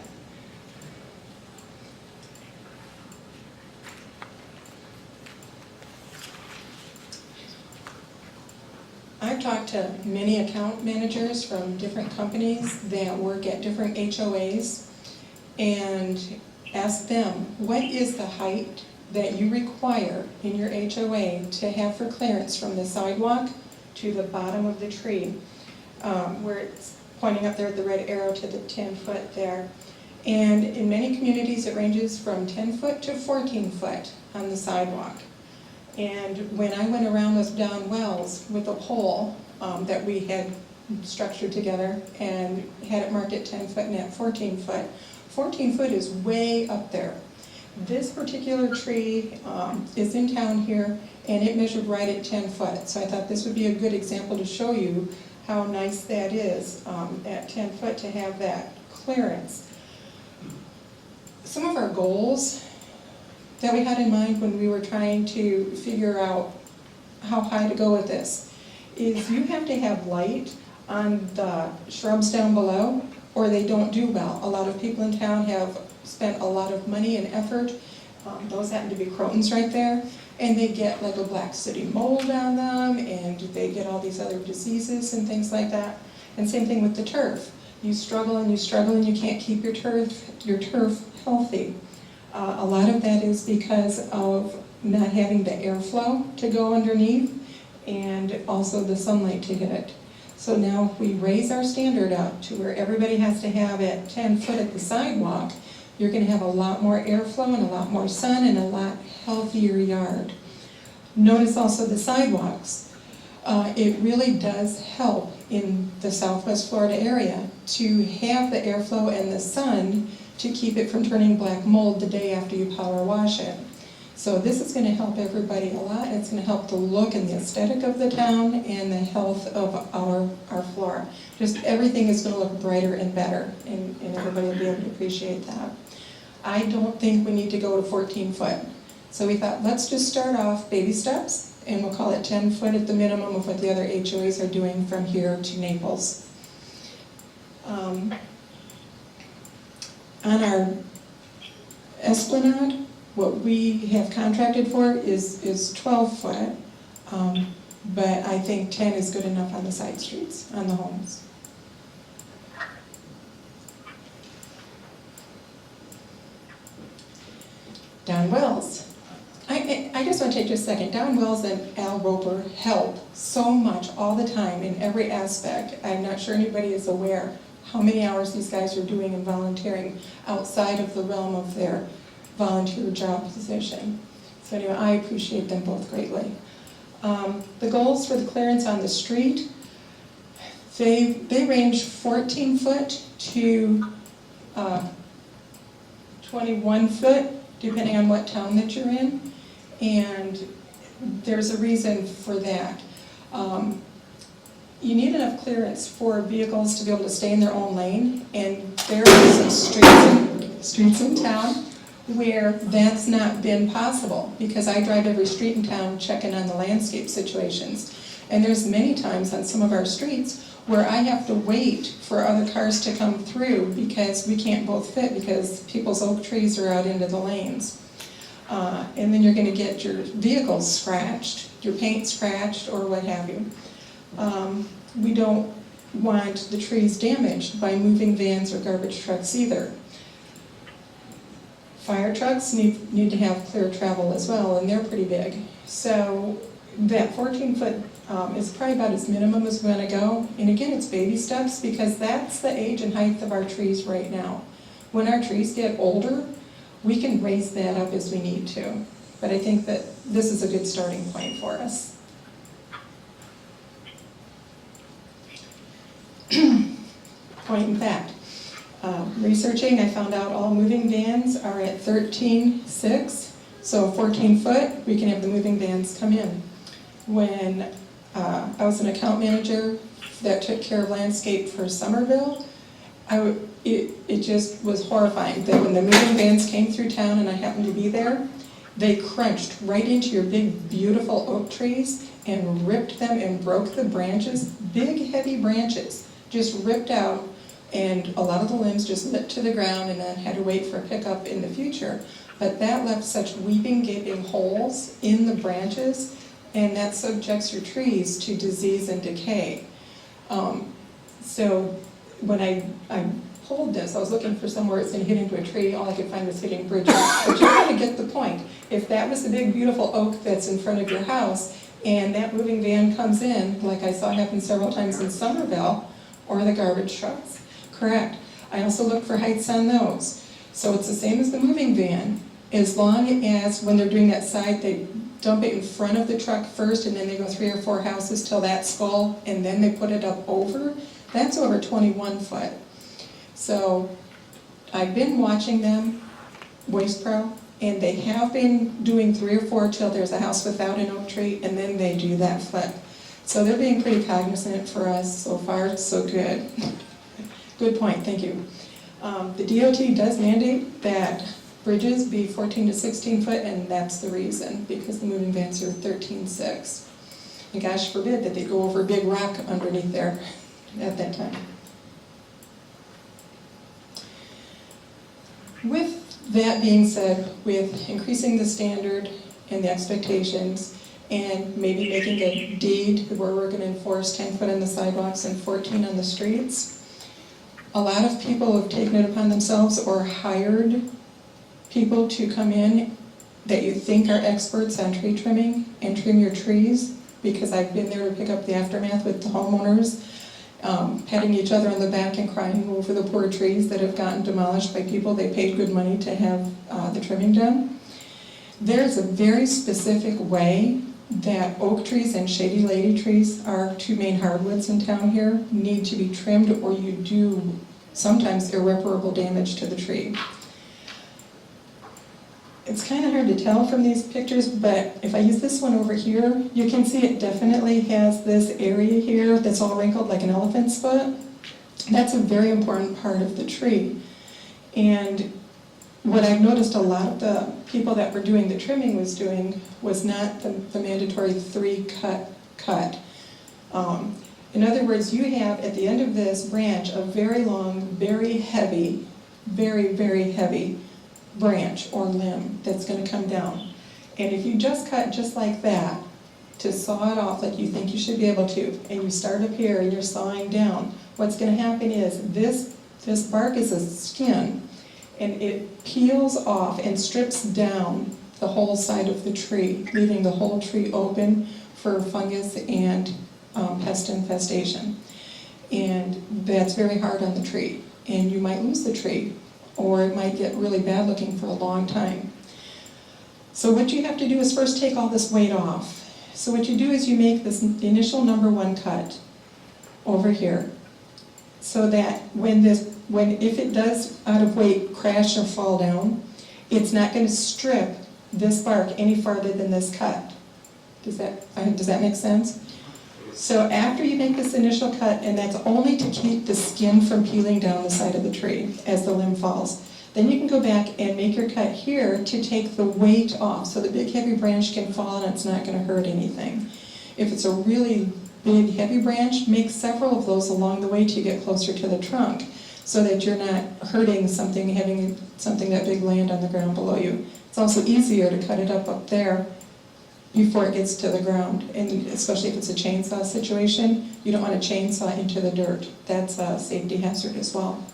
I've talked to many account managers from different companies that work at different HOAs and asked them, what is the height that you require in your HOA to have for clearance from the sidewalk to the bottom of the tree, where it's pointing up there at the red arrow to the 10-foot there. And in many communities, it ranges from 10 foot to 14 foot on the sidewalk. And when I went around with Don Wells with a pole that we had structured together and had it marked at 10 foot and at 14 foot, 14 foot is way up there. This particular tree is in town here, and it measured right at 10 foot. So I thought this would be a good example to show you how nice that is at 10 foot to have that clearance. Some of our goals that we had in mind when we were trying to figure out how high to go with this is you have to have light on the shrubs down below or they don't do well. A lot of people in town have spent a lot of money and effort. Those happen to be crotons right there, and they get like a black sooty mold on them, and they get all these other diseases and things like that. And same thing with the turf. You struggle and you can't keep your turf healthy. A lot of that is because of not having the airflow to go underneath and also the sunlight to hit it. So now if we raise our standard up to where everybody has to have it 10 foot at the sidewalk, you're going to have a lot more airflow and a lot more sun and a lot healthier yard. Notice also the sidewalks. It really does help in the Southwest Florida area to have the airflow and the sun to keep it from turning black mold the day after you power wash it. So this is going to help everybody a lot. It's going to help the look and the aesthetic of the town and the health of our flora. Just everything is going to look brighter and better, and everybody will be able to appreciate that. I don't think we need to go to 14 foot. So we thought, let's just start off baby steps, and we'll call it 10 foot at the minimum of what the other HOAs are doing from here to Naples. On our Esplanade, what we have contracted for is 12 foot, but I think 10 is good enough on the side streets, on the homes. Don Wells. I just want to take just a second. Don Wells and Al Roper help so much all the time in every aspect. I'm not sure anybody is aware how many hours these guys are doing in volunteering outside of the realm of their volunteer job position. So anyway, I appreciate them both greatly. The goals for the clearance on the street, they range 14 foot to 21 foot, depending on what town that you're in, and there's a reason for that. You need enough clearance for vehicles to be able to stay in their own lane, and there are some streets in town where that's not been possible, because I drive every street in town checking on the landscape situations, and there's many times on some of our streets where I have to wait for other cars to come through because we can't both fit because people's oak trees are out into the lanes. And then you're going to get your vehicles scratched, your paint scratched, or what have you. We don't want the trees damaged by moving vans or garbage trucks either. Fire trucks need to have clear travel as well, and they're pretty big. So that 14 foot is probably about as minimum as we're going to go. And again, it's baby steps because that's the age and height of our trees right now. When our trees get older, we can raise that up as we need to. But I think that this is a good starting point for us. Point in fact, researching, I found out all moving vans are at 13.6, so 14 foot, we can have the moving vans come in. When I was an account manager that took care of landscape for Somerville, it just was horrifying that when the moving vans came through town and I happened to be there, they crunched right into your big, beautiful oak trees and ripped them and broke the branches, big, heavy branches, just ripped out, and a lot of the limbs just lit to the ground and then had to wait for a pickup in the future. But that left such weeping, gaping holes in the branches and that subjects your trees to disease and decay. So when I pulled this, I was looking for somewhere it's going to hit into a tree, all I could find was hitting bridges. But you kind of get the point. If that was the big beautiful oak that's in front of your house, and that moving van comes in, like I saw happen several times in Somerville, or the garbage trucks, correct. I also look for heights on those. So it's the same as the moving van, as long as when they're doing that side, they dump it in front of the truck first, and then they go 3 or 4 houses till that's full, and then they put it up over, that's over 21 foot. So I've been watching them, Waste Pro, and they have been doing 3 or 4 till there's a house without an oak tree, and then they do that flip. So they're being pretty cognizant for us. So far, so good. Good point, thank you. The DOT does mandate that bridges be 14 to 16 foot, and that's the reason, because the moving vans are 13.6. And gosh forbid that they go over a big rock underneath there at that time. With that being said, with increasing the standard and the expectations, and maybe making a deed where we're going to enforce 10 foot on the sidewalks and 14 on the streets, a lot of people have taken it upon themselves or hired people to come in that you think are experts on tree trimming and trim your trees, because I've been there to pick up the aftermath with the homeowners, patting each other on the back and crying over the poor trees that have gotten demolished by people they paid good money to have the trimming done. There's a very specific way that oak trees and shady lady trees, are 2 main hardwoods in town here, need to be trimmed, or you do sometimes irreparable damage to the tree. It's kind of hard to tell from these pictures, but if I use this one over here, you can see it definitely has this area here that's all wrinkled like an elephant's foot. That's a very important part of the tree. And what I've noticed a lot of the people that were doing the trimming was doing was not the mandatory 3-cut. In other words, you have at the end of this branch a very long, very heavy, very, very heavy branch or limb that's going to come down. And if you just cut just like that to saw it off like you think you should be able to, and you start up here and you're sawing down, what's going to happen is this bark is a skin, and it peels off and strips down the whole side of the tree, leaving the whole tree open for fungus and pest infestation. And that's very hard on the tree. And you might lose the tree, or it might get really bad looking for a long time. So what you have to do is first take all this weight off. So what you do is you make this initial number 1 cut over here, so that if it does out of weight crash or fall down, it's not going to strip this bark any farther than this cut. Does that make sense? So after you make this initial cut, and that's only to keep the skin from peeling down the side of the tree as the limb falls, then you can go back and make your cut here to take the weight off, so the big heavy branch can fall and it's not going to hurt anything. If it's a really big heavy branch, make several of those along the way till you get closer to the trunk, so that you're not hurting something, having something that big land on the ground below you. It's also easier to cut it up there before it gets to the ground, and especially if it's a chainsaw situation, you don't want to chainsaw into the dirt. That's a safety hazard as well.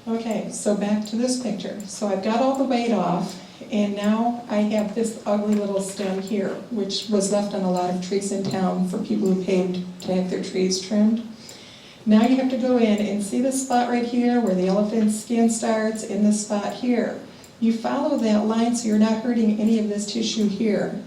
Okay, so back to this picture. So I've got all the weight off, and now I have this ugly little stem here, which was left on a lot of trees in town for people who paid to have their trees trimmed. Now you have to go in and see this spot right here where the elephant skin starts, in this spot here. You follow that line so you're not hurting any of this tissue here.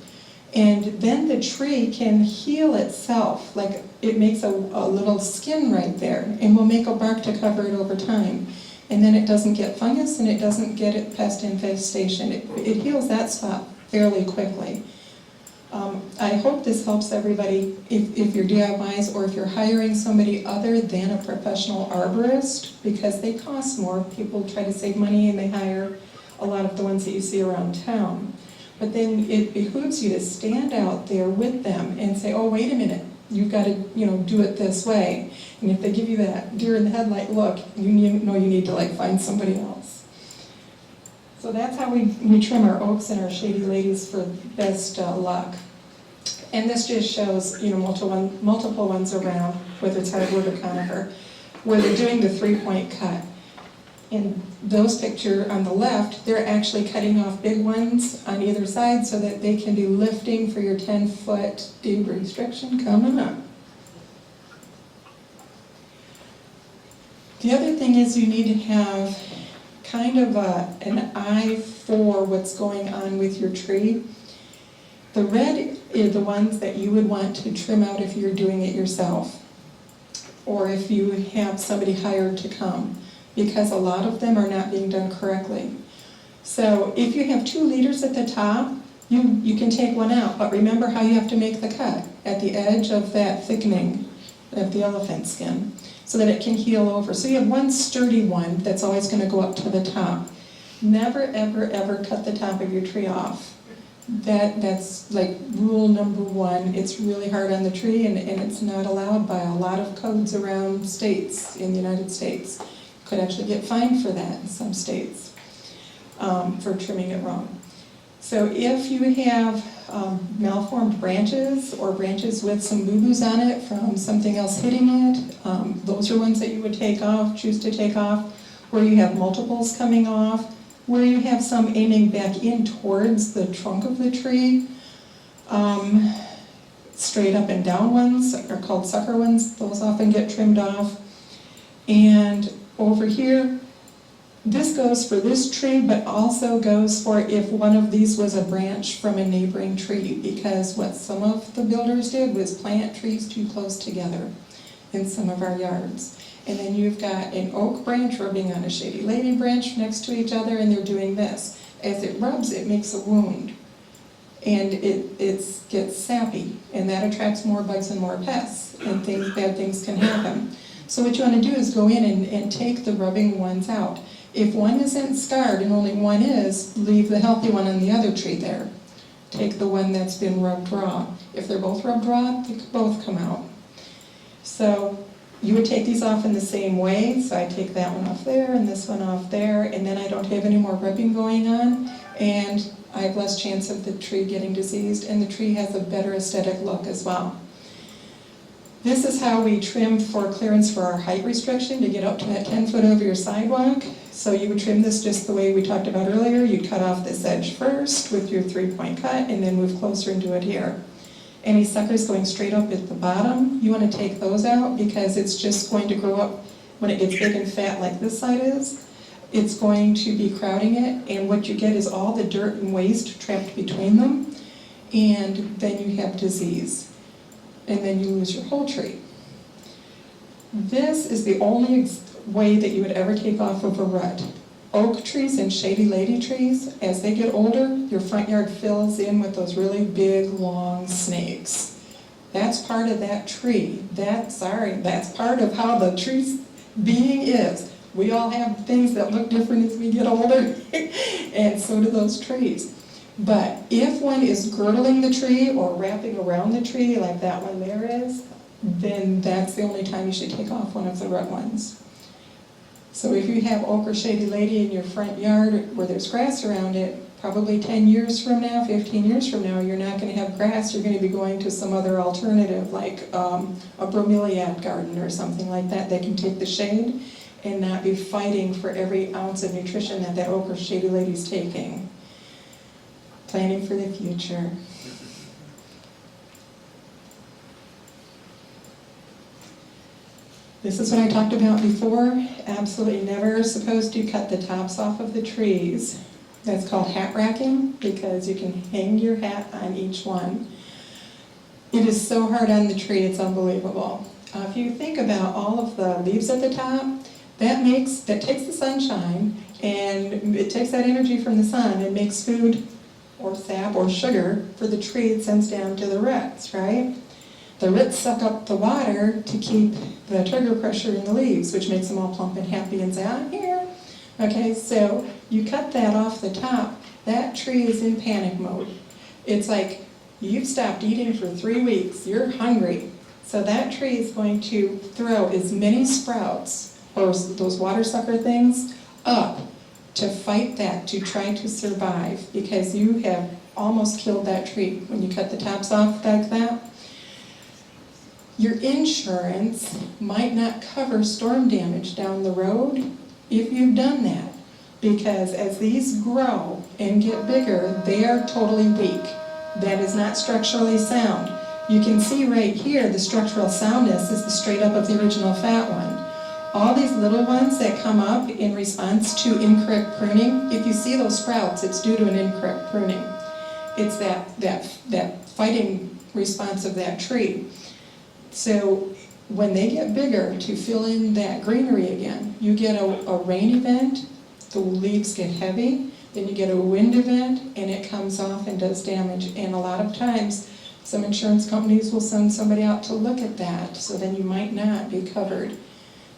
And then the tree can heal itself, like it makes a little skin right there, and will make a bark to cover it over time. And then it doesn't get fungus and it doesn't get pest infestation. It heals that spot fairly quickly. I hope this helps everybody if you're DIYs or if you're hiring somebody other than a professional arborist, because they cost more. People try to save money and they hire a lot of the ones that you see around town. But then it behooves you to stand out there with them and say, oh, wait a minute, you've got to do it this way. And if they give you that deer in the headlight look, you know you need to find somebody else. So that's how we trim our oaks and our shady ladies for best luck. And this just shows, multiple ones around, whether it's hardwood or conifer, where they're doing the 3-point cut. In those picture on the left, they're actually cutting off big ones on either side so that they can do lifting for your 10-foot deed restriction coming up. The other thing is you need to have kind of an eye for what's going on with your tree. The red are the ones that you would want to trim out if you're doing it yourself, or if you have somebody hired to come, because a lot of them are not being done correctly. So if you have 2 leaders at the top, you can take one out, but remember how you have to make the cut at the edge of that thickening of the elephant skin, so that it can heal over. So you have one sturdy one that's always going to go up to the top. Never, ever, ever cut the top of your tree off. That's like rule number 1. It's really hard on the tree, and it's not allowed by a lot of codes around states in the United States. You could actually get fined for that in some states, for trimming it wrong. So if you have malformed branches or branches with some boo-boos on it from something else hitting it, those are ones that you would choose to take off. Where you have multiples coming off, where you have some aiming back in towards the trunk of the tree. Straight up and down ones are called sucker ones. Those often get trimmed off. And over here, this goes for this tree, but also goes for if one of these was a branch from a neighboring tree, because what some of the builders did was plant trees too close together in some of our yards. And then you've got an oak branch rubbing on a shady lady branch next to each other, and they're doing this. As it rubs, it makes a wound, and it gets sappy, and that attracts more bugs and more pests, and bad things can happen. So what you want to do is go in and take the rubbing ones out. If one isn't scarred and only one is, leave the healthy one on the other tree there. Take the one that's been rubbed raw. If they're both rubbed raw, they could both come out. So you would take these off in the same way. So I take that one off there and this one off there, and then I don't have any more rubbing going on, and I have less chance of the tree getting diseased, and the tree has a better aesthetic look as well. This is how we trim for clearance for our height restriction to get up to that 10 foot over your sidewalk. So you would trim this just the way we talked about earlier. You'd cut off this edge first with your 3-point cut, and then move closer and do it here. Any suckers going straight up at the bottom, you want to take those out, because it's just going to grow up when it gets big and fat like this side is. It's going to be crowding it, and what you get is all the dirt and waste trapped between them, and then you have disease. And then you lose your whole tree. This is the only way that you would ever take off of a rut. Oak trees and shady lady trees, as they get older, your front yard fills in with those really big, long snakes. That's part of that tree. That's part of how the tree's being is. We all have things that look different as we get older, and so do those trees. But if one is girdling the tree or wrapping around the tree like that one there is, then that's the only time you should take off one of the rut ones. So if you have oak or shady lady in your front yard where there's grass around it, probably 10 years from now, 15 years from now, you're not going to have grass. You're going to be going to some other alternative, like a bromeliad garden or something like that can take the shade and not be fighting for every ounce of nutrition that oak or shady lady's taking. Planning for the future. This is what I talked about before. Absolutely never supposed to cut the tops off of the trees. That's called hat racking, because you can hang your hat on each one. It is so hard on the tree, it's unbelievable. If you think about all of the leaves at the top, that takes the sunshine, and it takes that energy from the sun and makes food or sap or sugar for the tree. It sends down to the roots, right? The roots suck up the water to keep the trigger pressure in the leaves, which makes them all plump and happy and say, I'm here. Okay, so you cut that off the top, that tree is in panic mode. It's like you've stopped eating for 3 weeks, you're hungry. So that tree is going to throw as many sprouts, or those water sucker things, up to fight that, to try to survive, because you have almost killed that tree when you cut the tops off like that. Your insurance might not cover storm damage down the road if you've done that, because as these grow and get bigger, they are totally weak. That is not structurally sound. You can see right here the structural soundness is the straight up of the original fat one. All these little ones that come up in response to incorrect pruning, if you see those sprouts, it's due to an incorrect pruning. It's that fighting response of that tree. So when they get bigger, to fill in that greenery again, you get a rain event, the leaves get heavy, then you get a wind event, and it comes off and does damage. And a lot of times, some insurance companies will send somebody out to look at that, so then you might not be covered,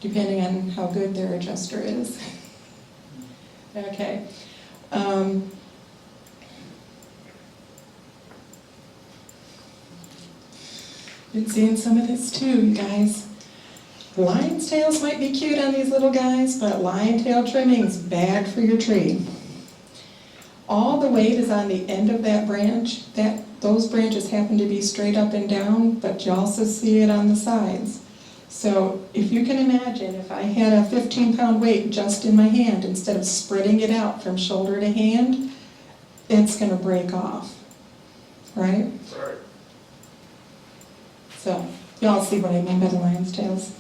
depending on how good their adjuster is. Okay. Been seeing some of this too, you guys. Lion's tails might be cute on these little guys, but lion tail trimming's bad for your tree. All the weight is on the end of that branch. Those branches happen to be straight up and down, but you also see it on the sides. So if you can imagine, if I had a 15-pound weight just in my hand, instead of spreading it out from shoulder to hand, it's going to break off, right? Right. So, y'all see what I mean by the lion's tails?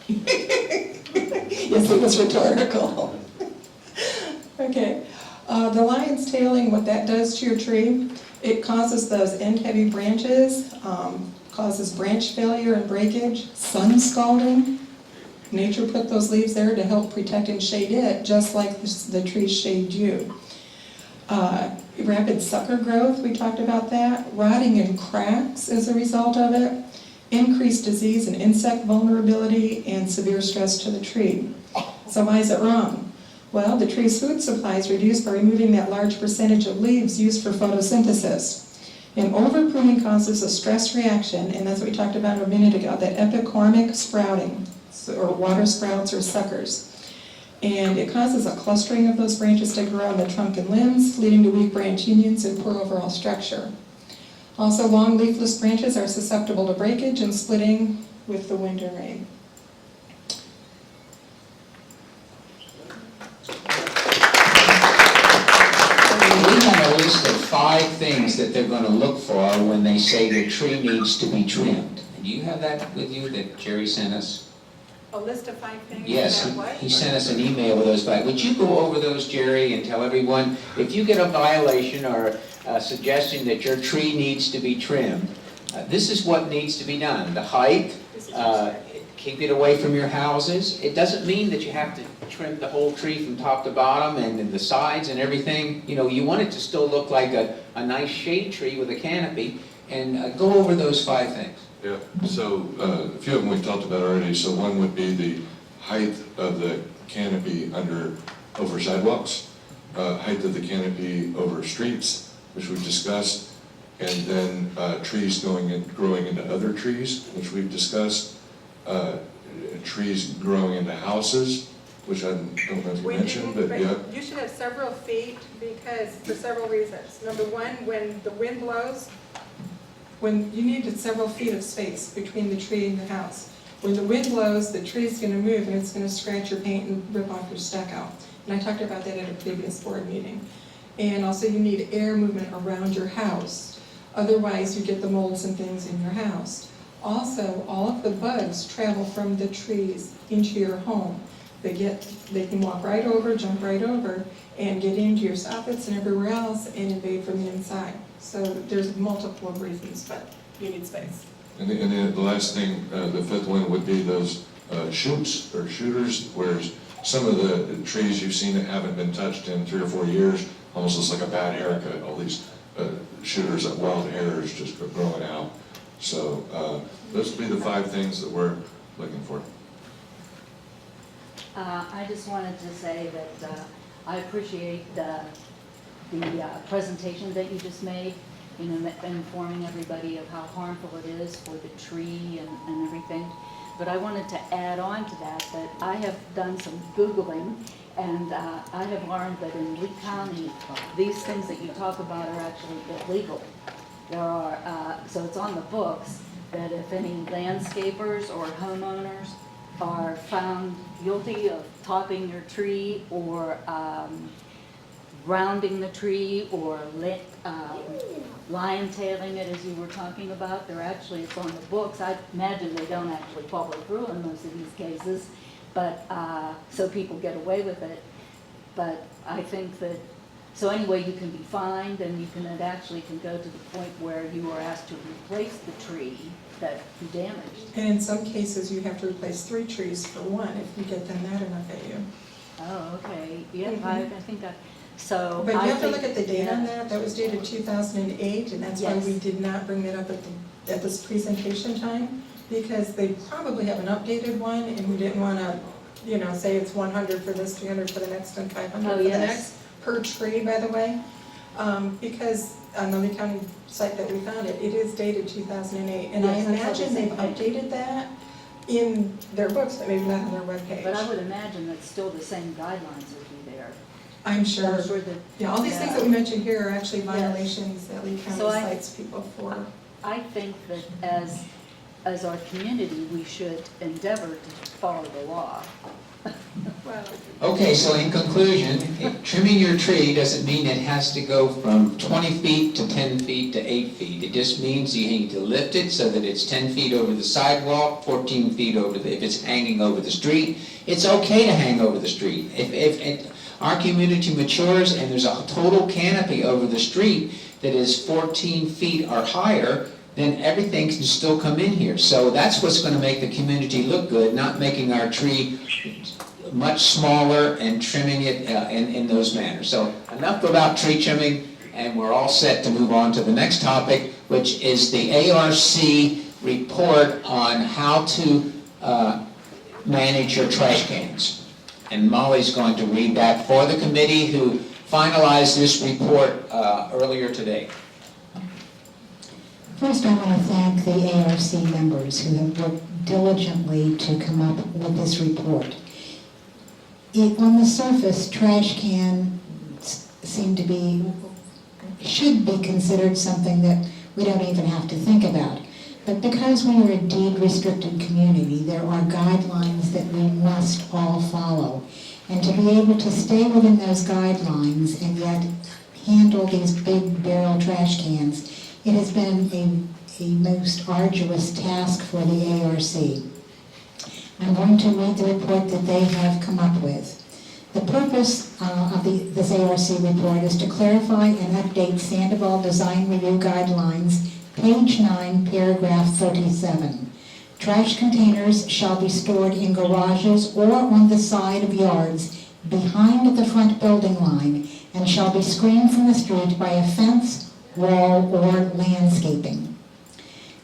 Yes, it was rhetorical. Okay, the lion's tailing, what that does to your tree, it causes those end-heavy branches, causes branch failure and breakage, sun scalding. Nature put those leaves there to help protect and shade it, just like the trees shade you. Rapid sucker growth, we talked about that. Rotting and cracks as a result of it. Increased disease and insect vulnerability, and severe stress to the tree. So why is it wrong? Well, the tree's food supply is reduced by removing that large percentage of leaves used for photosynthesis. And over-pruning causes a stress reaction, and that's what we talked about a minute ago, that epicormic sprouting, or water sprouts or suckers. And it causes a clustering of those branches to grow on the trunk and limbs, leading to weak branch unions and poor overall structure. Also, long leafless branches are susceptible to breakage and splitting with the wind and rain. We have a list of 5 things that they're going to look for when they say the tree needs to be trimmed. Do you have that with you that Jerry sent us? A list of 5 things? Yes, about what? he sent us an email with those 5. Would you go over those, Jerry, and tell everyone, if you get a violation or a suggestion that your tree needs to be trimmed, this is what needs to be done. The height, keep it away from your houses. It doesn't mean that you have to trim the whole tree from top to bottom and the sides and everything. You know, you want it to still look like a nice shade tree with a canopy, and go over those 5 things. Yeah, so a few of them we've talked about already. So one would be the height of the canopy over sidewalks, height of the canopy over streets, which we've discussed, and then trees growing into other trees, which we've discussed, trees growing into houses, which I don't know if you mentioned, but yeah. You should have several feet for several reasons. Number one, when the wind blows, when you need several feet of space between the tree and your house. When the wind blows, the tree's going to move and it's going to scratch your paint and rip off your stucco. And I talked about that at a previous board meeting. And also you need air movement around your house. Otherwise you get the molds and things in your house. Also, all of the bugs travel from the trees into your home. They can walk right over, jump right over, and get into your soffits and everywhere else and invade from the inside. So there's multiple reasons, but you need space. And the last thing, the 5th one would be those shoots or shooters, where some of the trees you've seen that haven't been touched in 3 or 4 years, almost looks like a bad haircut. All these shooters, wild hairs just growing out. So those would be the 5 things that we're looking for. I just wanted to say that I appreciate the presentation that you just made, informing everybody of how harmful it is for the tree and everything. but I wanted to add on to that I have done some Googling, and I have learned that in Lee County, these things that you talk about are actually illegal. There are, so it's on the books that if any landscapers or homeowners are found guilty of topping your tree or rounding the tree or lion tailing it, as you were talking about, it's on the books. I imagine they don't actually follow through in most of these cases, but so people get away with it. But I think that, so anyway, you can be fined, and it actually can go to the point where you are asked to replace the tree that you damaged. And in some cases, you have to replace 3 trees for one if you get them mad enough at you. Oh, okay, yeah, I think that, so. But you I have to think- look at the date on yes. that was dated 2008, and that's why Yes. we did not bring that up at this presentation time, because they probably have an updated one, and we didn't want to, say it's 100 for this, 300 for the next, and 500 Oh, for the yes. next, per tree, by the way. Because on the Lee County site that we found it is dated 2008, and I Yes, that's what imagine they they've say. updated that in their books, but maybe not on their webpage. But I would imagine that still the same guidelines would be there. I'm sure. I'm sure that. Yeah, all these things that we mentioned here are actually violations that Lee County So I- cites people for. I think that as our community, we should endeavor to follow the law. Okay, so in conclusion, trimming your tree doesn't mean it has to go from 20 feet to 10 feet to 8 feet. It just means you need to lift it so that it's 10 feet over the sidewalk, 14 feet if it's hanging over the street. It's okay to hang over the street. If our community matures and there's a total canopy over the street that is 14 feet or higher, then everything can still come in here. So that's what's going to make the community look good, not making our tree much smaller and trimming it in those manners. So enough about tree trimming, and we're all set to move on to the next topic, which is the ARC report on how to manage your trash cans. And Molly's going to read that for the committee who finalized this report earlier today. First, I want to thank the ARC members who have worked diligently to come up with this report. On the surface, trash cans should be considered something that we don't even have to think about. But because we are a deed-restricted community, there are guidelines that we must all follow. And to be able to stay within those guidelines and yet handle these big barrel trash cans, it has been a most arduous task for the ARC. I'm going to read the report that they have come up with. The purpose of this ARC report is to clarify and update Sandoval Design Review Guidelines, page 9, paragraph 37. Trash containers shall be stored in garages or on the side of yards behind the front building line and shall be screened from the street by a fence, wall, or landscaping.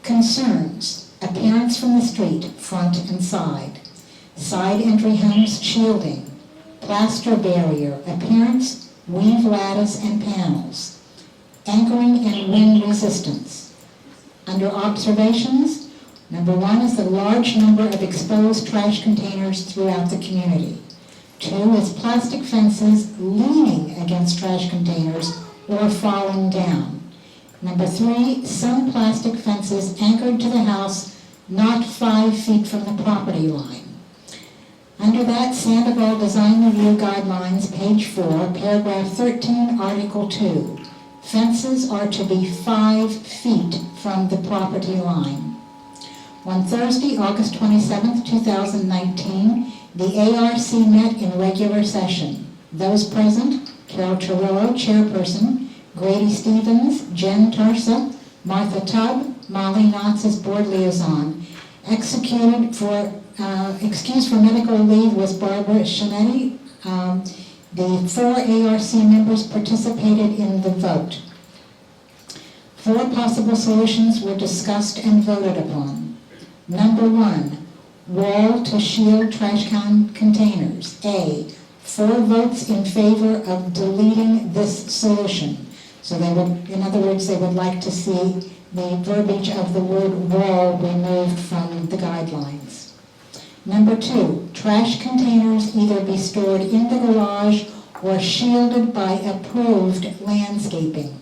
Concerns: appearance from the street, front and side. Side entry homes shielding. Plaster barrier, appearance, weave lattice and panels. Anchoring and wind resistance. Under observations, number 1 is the large number of exposed trash containers throughout the community. 2 is plastic fences leaning against trash containers or falling down. Number 3, some plastic fences anchored to the house not 5 feet from the property line. Under that, Sandoval Design Review Guidelines, page 4, paragraph 13, article 2. Fences are to be 5 feet from the property line. On Thursday, August 27, 2019, the ARC met in regular session. Those present: Carol Torillo, chairperson, Grady Stevens, Jen Tarsa, Martha Tubb, Molly Knotts as board liaison. Excused for medical leave was Barbara Shinetti. The 4 ARC members participated in the vote. 4 possible solutions were discussed and voted upon. Number 1, wall to shield trash can containers. A, 4 votes in favor of deleting this solution. So they would, in other words, they would like to see the verbiage of the word wall removed from the guidelines. Number 2, trash containers either be stored in the garage or shielded by approved landscaping.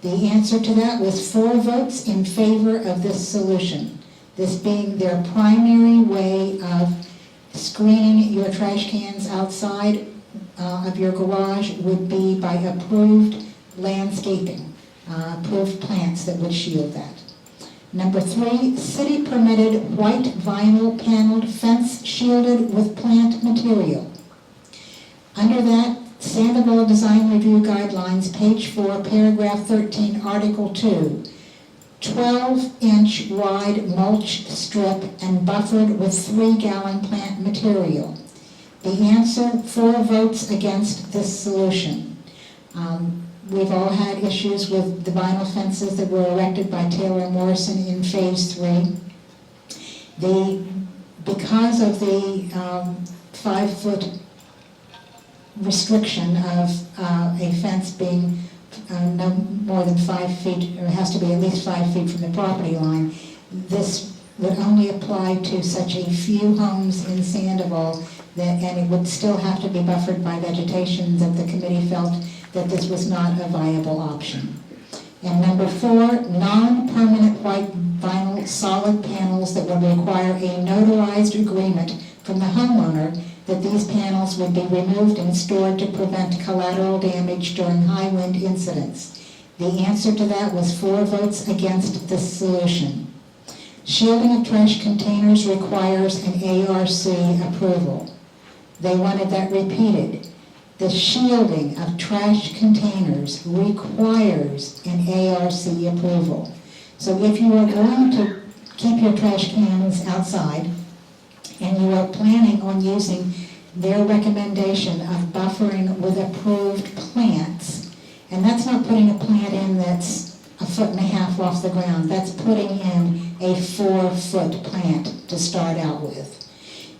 The answer to that was 4 votes in favor of this solution, this being their primary way of screening your trash cans outside of your garage would be by approved landscaping, approved plants that would shield that. Number 3, city permitted white vinyl paneled fence shielded with plant material. Under that, Sandoval Design Review Guidelines, page 4, paragraph 13, article 2, 12-inch wide mulch strip and buffered with 3-gallon plant material. The answer, 4 votes against this solution. We've all had issues with the vinyl fences that were erected by Taylor Morrison in phase 3. Because of the 5-foot restriction of a fence being no more than 5 feet, or it has to be at least 5 feet from the property line, this would only apply to such a few homes in Sandoval, and it would still have to be buffered by vegetation, that the committee felt that this was not a viable option. And number 4, non-permanent white vinyl solid panels that would require a notarized agreement from the homeowner that these panels would be removed and stored to prevent collateral damage during high wind incidents. The answer to that was 4 votes against this solution. Shielding of trash containers requires an ARC approval. They wanted that repeated. The shielding of trash containers requires an ARC approval. So if you are going to keep your trash cans outside and you are planning on using their recommendation of buffering with approved plants, and that's not putting a plant in that's 1.5 feet off the ground, that's putting in a 4-foot plant to start out with.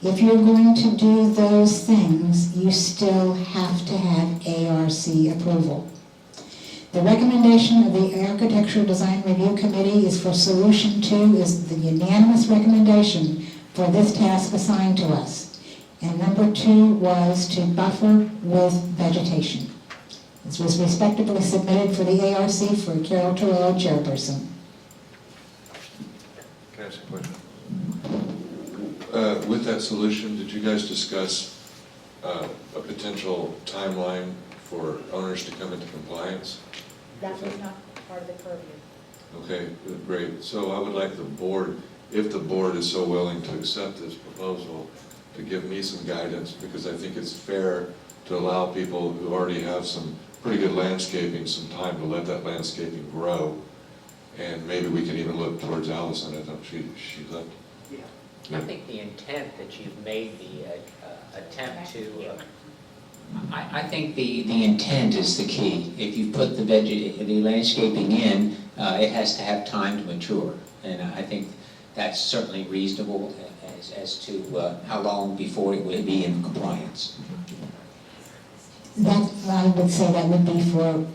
If you're going to do those things, you still have to have ARC approval. The recommendation of the Architectural Design Review Committee is for solution 2 is the unanimous recommendation for this task assigned to us. And number 2 was to buffer with vegetation. This was respectively submitted for the ARC for Carol Torello, chairperson. Can I ask a question? With that solution, did you guys discuss a potential timeline for owners to come into compliance? That was not part of the purview. Okay, great. So I would like the board, if the board is so willing to accept this proposal, to give me some guidance, because I think it's fair to allow people who already have some pretty good landscaping some time to let that landscaping grow. And maybe we can even look towards Allison. I thought she left. I think the intent that you've made the attempt to, I think the intent is the key. If you put the landscaping in, it has to have time to mature. And I think that's certainly reasonable as to how long before it will be in compliance. That, I would say that would be for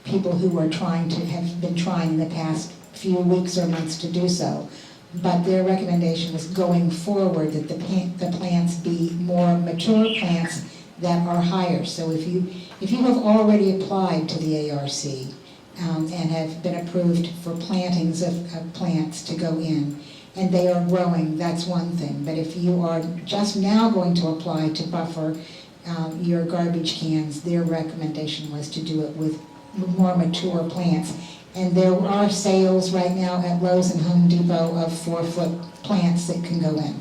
people who are have been trying in the past few weeks or months to do so. But their recommendation was going forward that the plants be more mature plants that are higher. So if you have already applied to the ARC and have been approved for plantings of plants to go in, and they are growing, that's one thing. But if you are just now going to apply to buffer your garbage cans, their recommendation was to do it with more mature plants. And there are sales right now at Lowe's and Home Depot of 4-foot plants that can go in.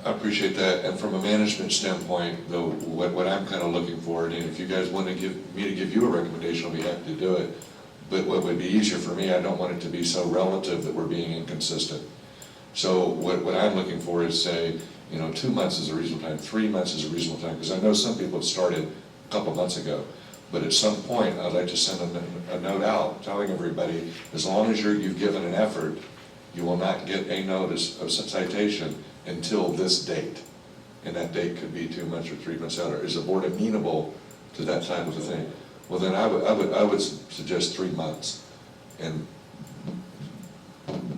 I appreciate that. And from a management standpoint, though, what I'm kind of looking for, and if you guys want to give you a recommendation, I'll be happy to do it. But what would be easier for me, I don't want it to be so relative that we're being inconsistent. So what I'm looking for is, say, 2 months is a reasonable time, 3 months is a reasonable time, because I know some people have started a couple months ago. But at some point, I'd like to send a note out telling everybody, as long as you've given an effort, you will not get a notice of citation until this date. And that date could be 2 months or 3 months out. Or is the board amenable to that type of a thing? Well, then I would suggest 3 months. And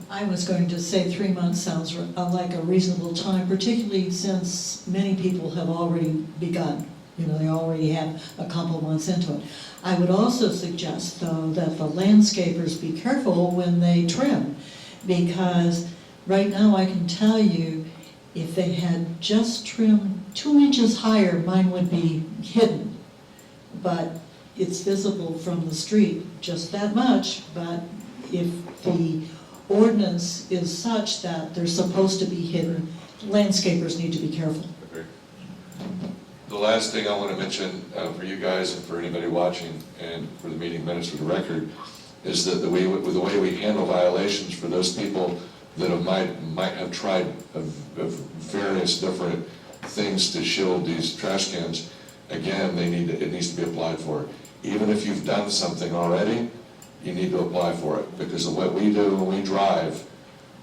I was going to say 3 months sounds like a reasonable time, particularly since many people have already begun. You know, they already have a couple months into it. I would also suggest, though, that the landscapers be careful when they trim, because right now I can tell you, if they had just trimmed 2 inches higher, mine would be hidden. But it's visible from the street, just that much, but if the ordinance is such that they're supposed to be hidden, landscapers need to be careful. Agree. The last thing I want to mention for you guys and for anybody watching and for the meeting minutes for the record is that the way we handle violations for those people that might have tried various different things to shield these trash cans, again, it needs to be applied for. Even if you've done something already, you need to apply for it, because of what we do when we drive,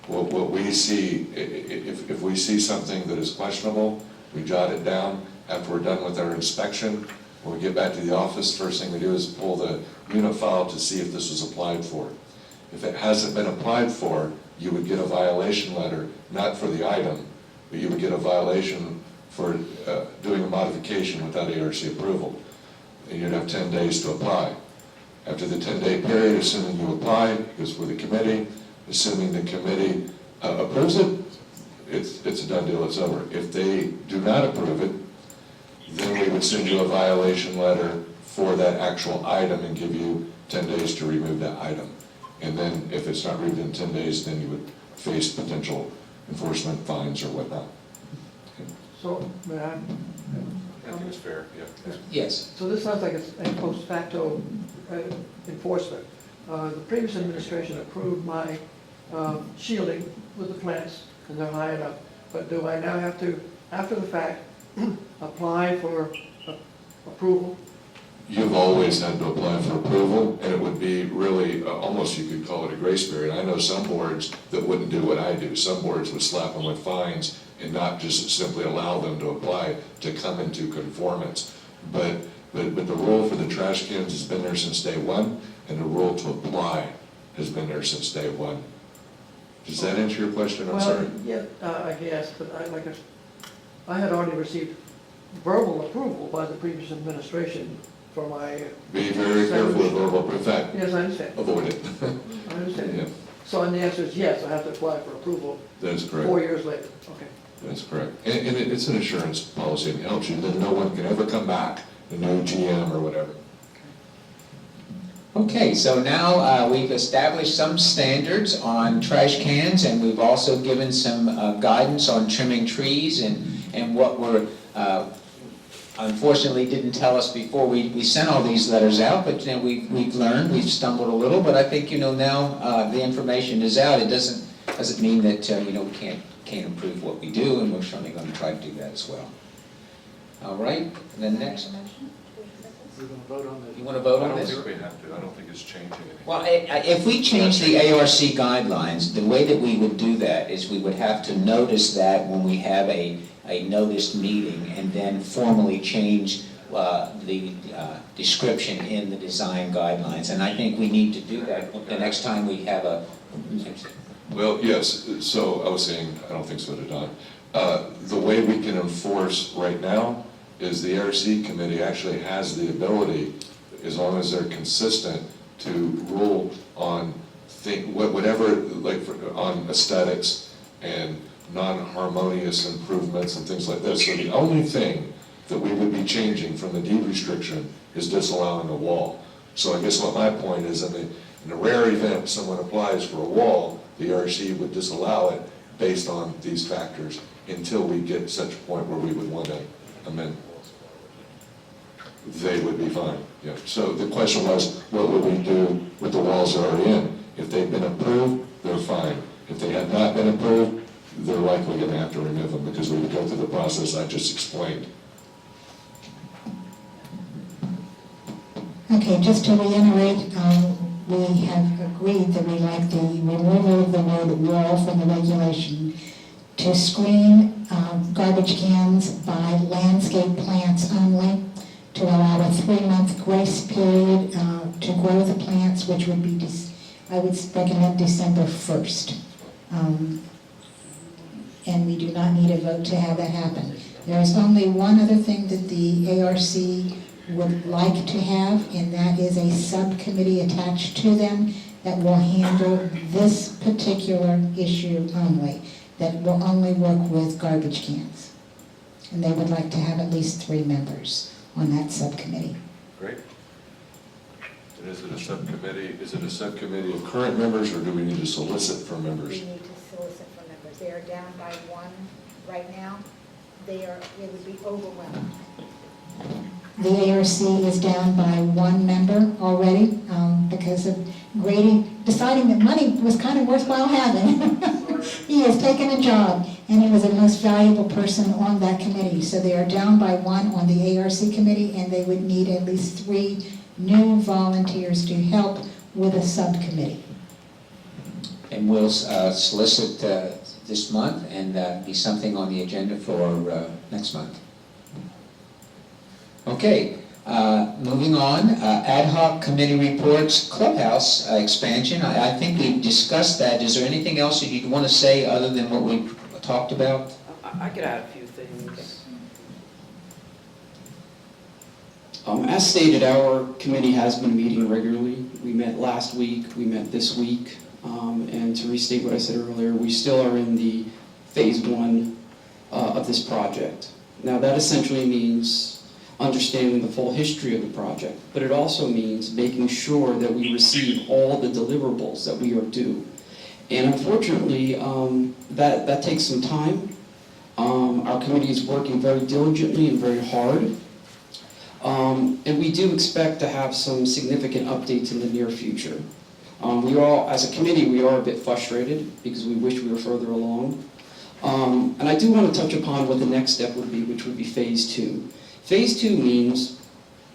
what we see, if we see something that is questionable, we jot it down. After we're done with our inspection, when we get back to the office, first thing we do is pull the unit file to see if this was applied for. If it hasn't been applied for, you would get a violation letter, not for the item, but you would get a violation for doing a modification without ARC approval. And you'd have 10 days to apply. After the 10-day period, assuming you apply, it goes for the committee. Assuming the committee approves it, it's a done deal, it's over. If they do not approve it, then we would send you a violation letter for that actual item and give you 10 days to remove that item. And then if it's not removed in 10 days, then you would face potential enforcement fines or whatnot. So, may I? I think it's fair, yeah. Yes. So this sounds like it's a post facto enforcement. The previous administration approved my shielding with the plants, and they're high enough. But do I now have to, after the fact, apply for approval? You've always had to apply for approval, and it would be really, almost you could call it a grace period. I know some boards that wouldn't do what I do. Some boards would slap them with fines and not just simply allow them to apply to come into conformance. But the rule for the trash cans has been there since day one, and the rule to apply has been there since day one. Does that answer your question? I'm sorry. Yeah, I guess, but I had already received verbal approval by the previous administration for my... Be very careful with verbal, in fact, yes, I understand. avoid it. I understand. Yeah. So and the answer is yes, I have to apply for approval That is correct. 4 years later. Okay. That's correct. And it's an insurance policy, and it helps you that no one can ever come back, a new GM or whatever. Okay, so now we've established some standards on trash cans, and we've also given some guidance on trimming trees and what we're, unfortunately didn't tell us before we sent all these letters out, but we've learned, we've stumbled a little, but I think, now the information is out. It doesn't mean that, we can't improve what we do, and we're certainly going to try to do that as well. All right, then next. We're going to vote on this. You want to vote on this? I don't think we have to. I don't think it's changing anything. Well, if we change the ARC guidelines, the way that we would do that is we would have to notice that when we have a noticed meeting, and then formally change the description in the design guidelines. And I think we need to do that the next time we have a... Well, yes, so I was saying, I don't think so to Don. The way we can enforce right now is the ARC committee actually has the ability, as long as they're consistent, to rule on whatever, like on aesthetics and non-harmonious improvements and things like this. So the only thing that we would be changing from the deed restriction is disallowing a wall. So I guess what my point is, in a rare event someone applies for a wall, the ARC would disallow it based on these factors until we get such a point where we would want to amend. They would be fine, yeah. So the question was, what would we do with the walls that are already in? If they've been approved, they're fine. If they have not been approved, they're likely going to have to remove them because we would go through the process I just explained. Okay, just to reiterate, we have agreed that we like the removal of the word wall from the regulation to screen garbage cans by landscape plants only, to allow a 3-month grace period to grow the plants, which would be, I would recommend December 1st. And we do not need a vote to have that happen. There is only one other thing that the ARC would like to have, and that is a subcommittee attached to them that will handle this particular issue only, that will only work with garbage cans. And they would like to have at least 3 members on that subcommittee. Great. And is it a subcommittee of current members, or do we need to solicit for members? We need to solicit for members. They are down by 1 right now. They would be overwhelmed. The ARC is down by 1 member already because of Grady deciding that money was kind of worthwhile having. He has taken a job, and he was the most valuable person on that committee. So they are down by 1 on the ARC committee, and they would need at least 3 new volunteers to help with a subcommittee. And we'll solicit this month and be something on the agenda for next month. Okay, moving on, ad hoc committee reports, clubhouse expansion. I think we've discussed that. Is there anything else that you'd want to say other than what we talked about? I could add a few things. As stated, our committee has been meeting regularly. We met last week, we met this week, and to restate what I said earlier, we still are in the phase 1 of this project. Now that essentially means understanding the full history of the project, but it also means making sure that we receive all the deliverables that we are due. And unfortunately, that takes some time. Our committee is working very diligently and very hard. And we do expect to have some significant updates in the near future. As a committee, we are a bit frustrated because we wish we were further along. And I do want to touch upon what the next step would be, which would be phase 2. Phase 2 means,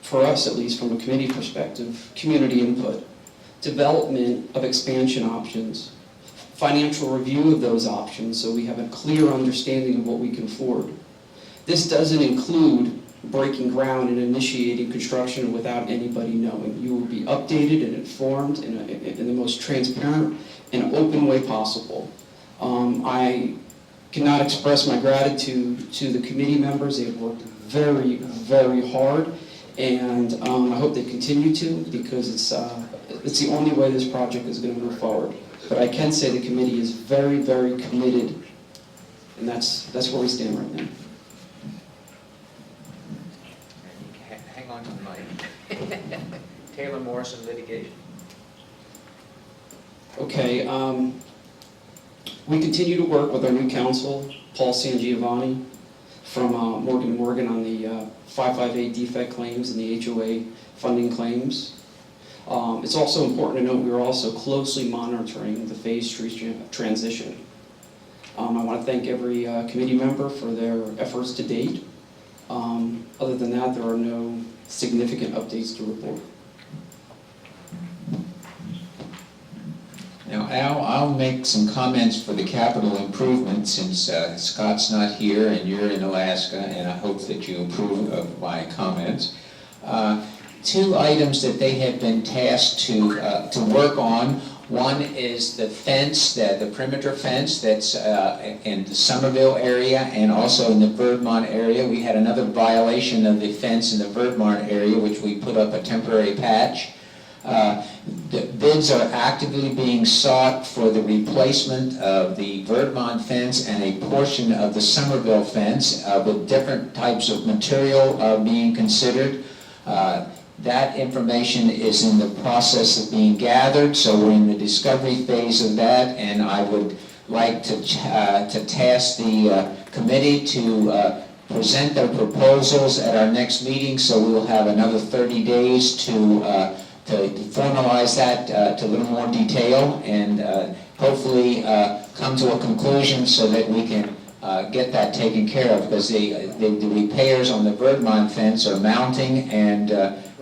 for us at least from a committee perspective, community input, development of expansion options, financial review of those options so we have a clear understanding of what we can afford. This doesn't include breaking ground and initiating construction without anybody knowing. You will be updated and informed in the most transparent and open way possible. I cannot express my gratitude to the committee members. They have worked very, very hard, and I hope they continue to, because it's the only way this project is going to move forward. But I can say the committee is very, very committed, and that's where we stand right now. Hang on to the mic. Taylor Morrison litigation. Okay, we continue to work with our new counsel, Paul Sangiovanni, from Morgan & Morgan on the 558 defect claims and the HOA funding claims. It's also important to note we are also closely monitoring the phase 3 transition. I want to thank every committee member for their efforts to date. Other than that, there are no significant updates to report. Now, Al, I'll make some comments for the capital improvement since Scott's not here and you're in Alaska, and I hope that you approve of my comments. 2 items that they have been tasked to work on. One is the fence, the perimeter fence that's in the Somerville area and also in the Verdmont area. We had another violation of the fence in the Verdmont area, which we put up a temporary patch. The bids are actively being sought for the replacement of the Verdmont fence and a portion of the Somerville fence with different types of material being considered. That information is in the process of being gathered, so we're in the discovery phase of that, and I would like to task the committee to present their proposals at our next meeting, so we will have another 30 days to formalize that to a little more detail and hopefully come to a conclusion so that we can get that taken care of, because the repairs on the Verdmont fence are mounting, and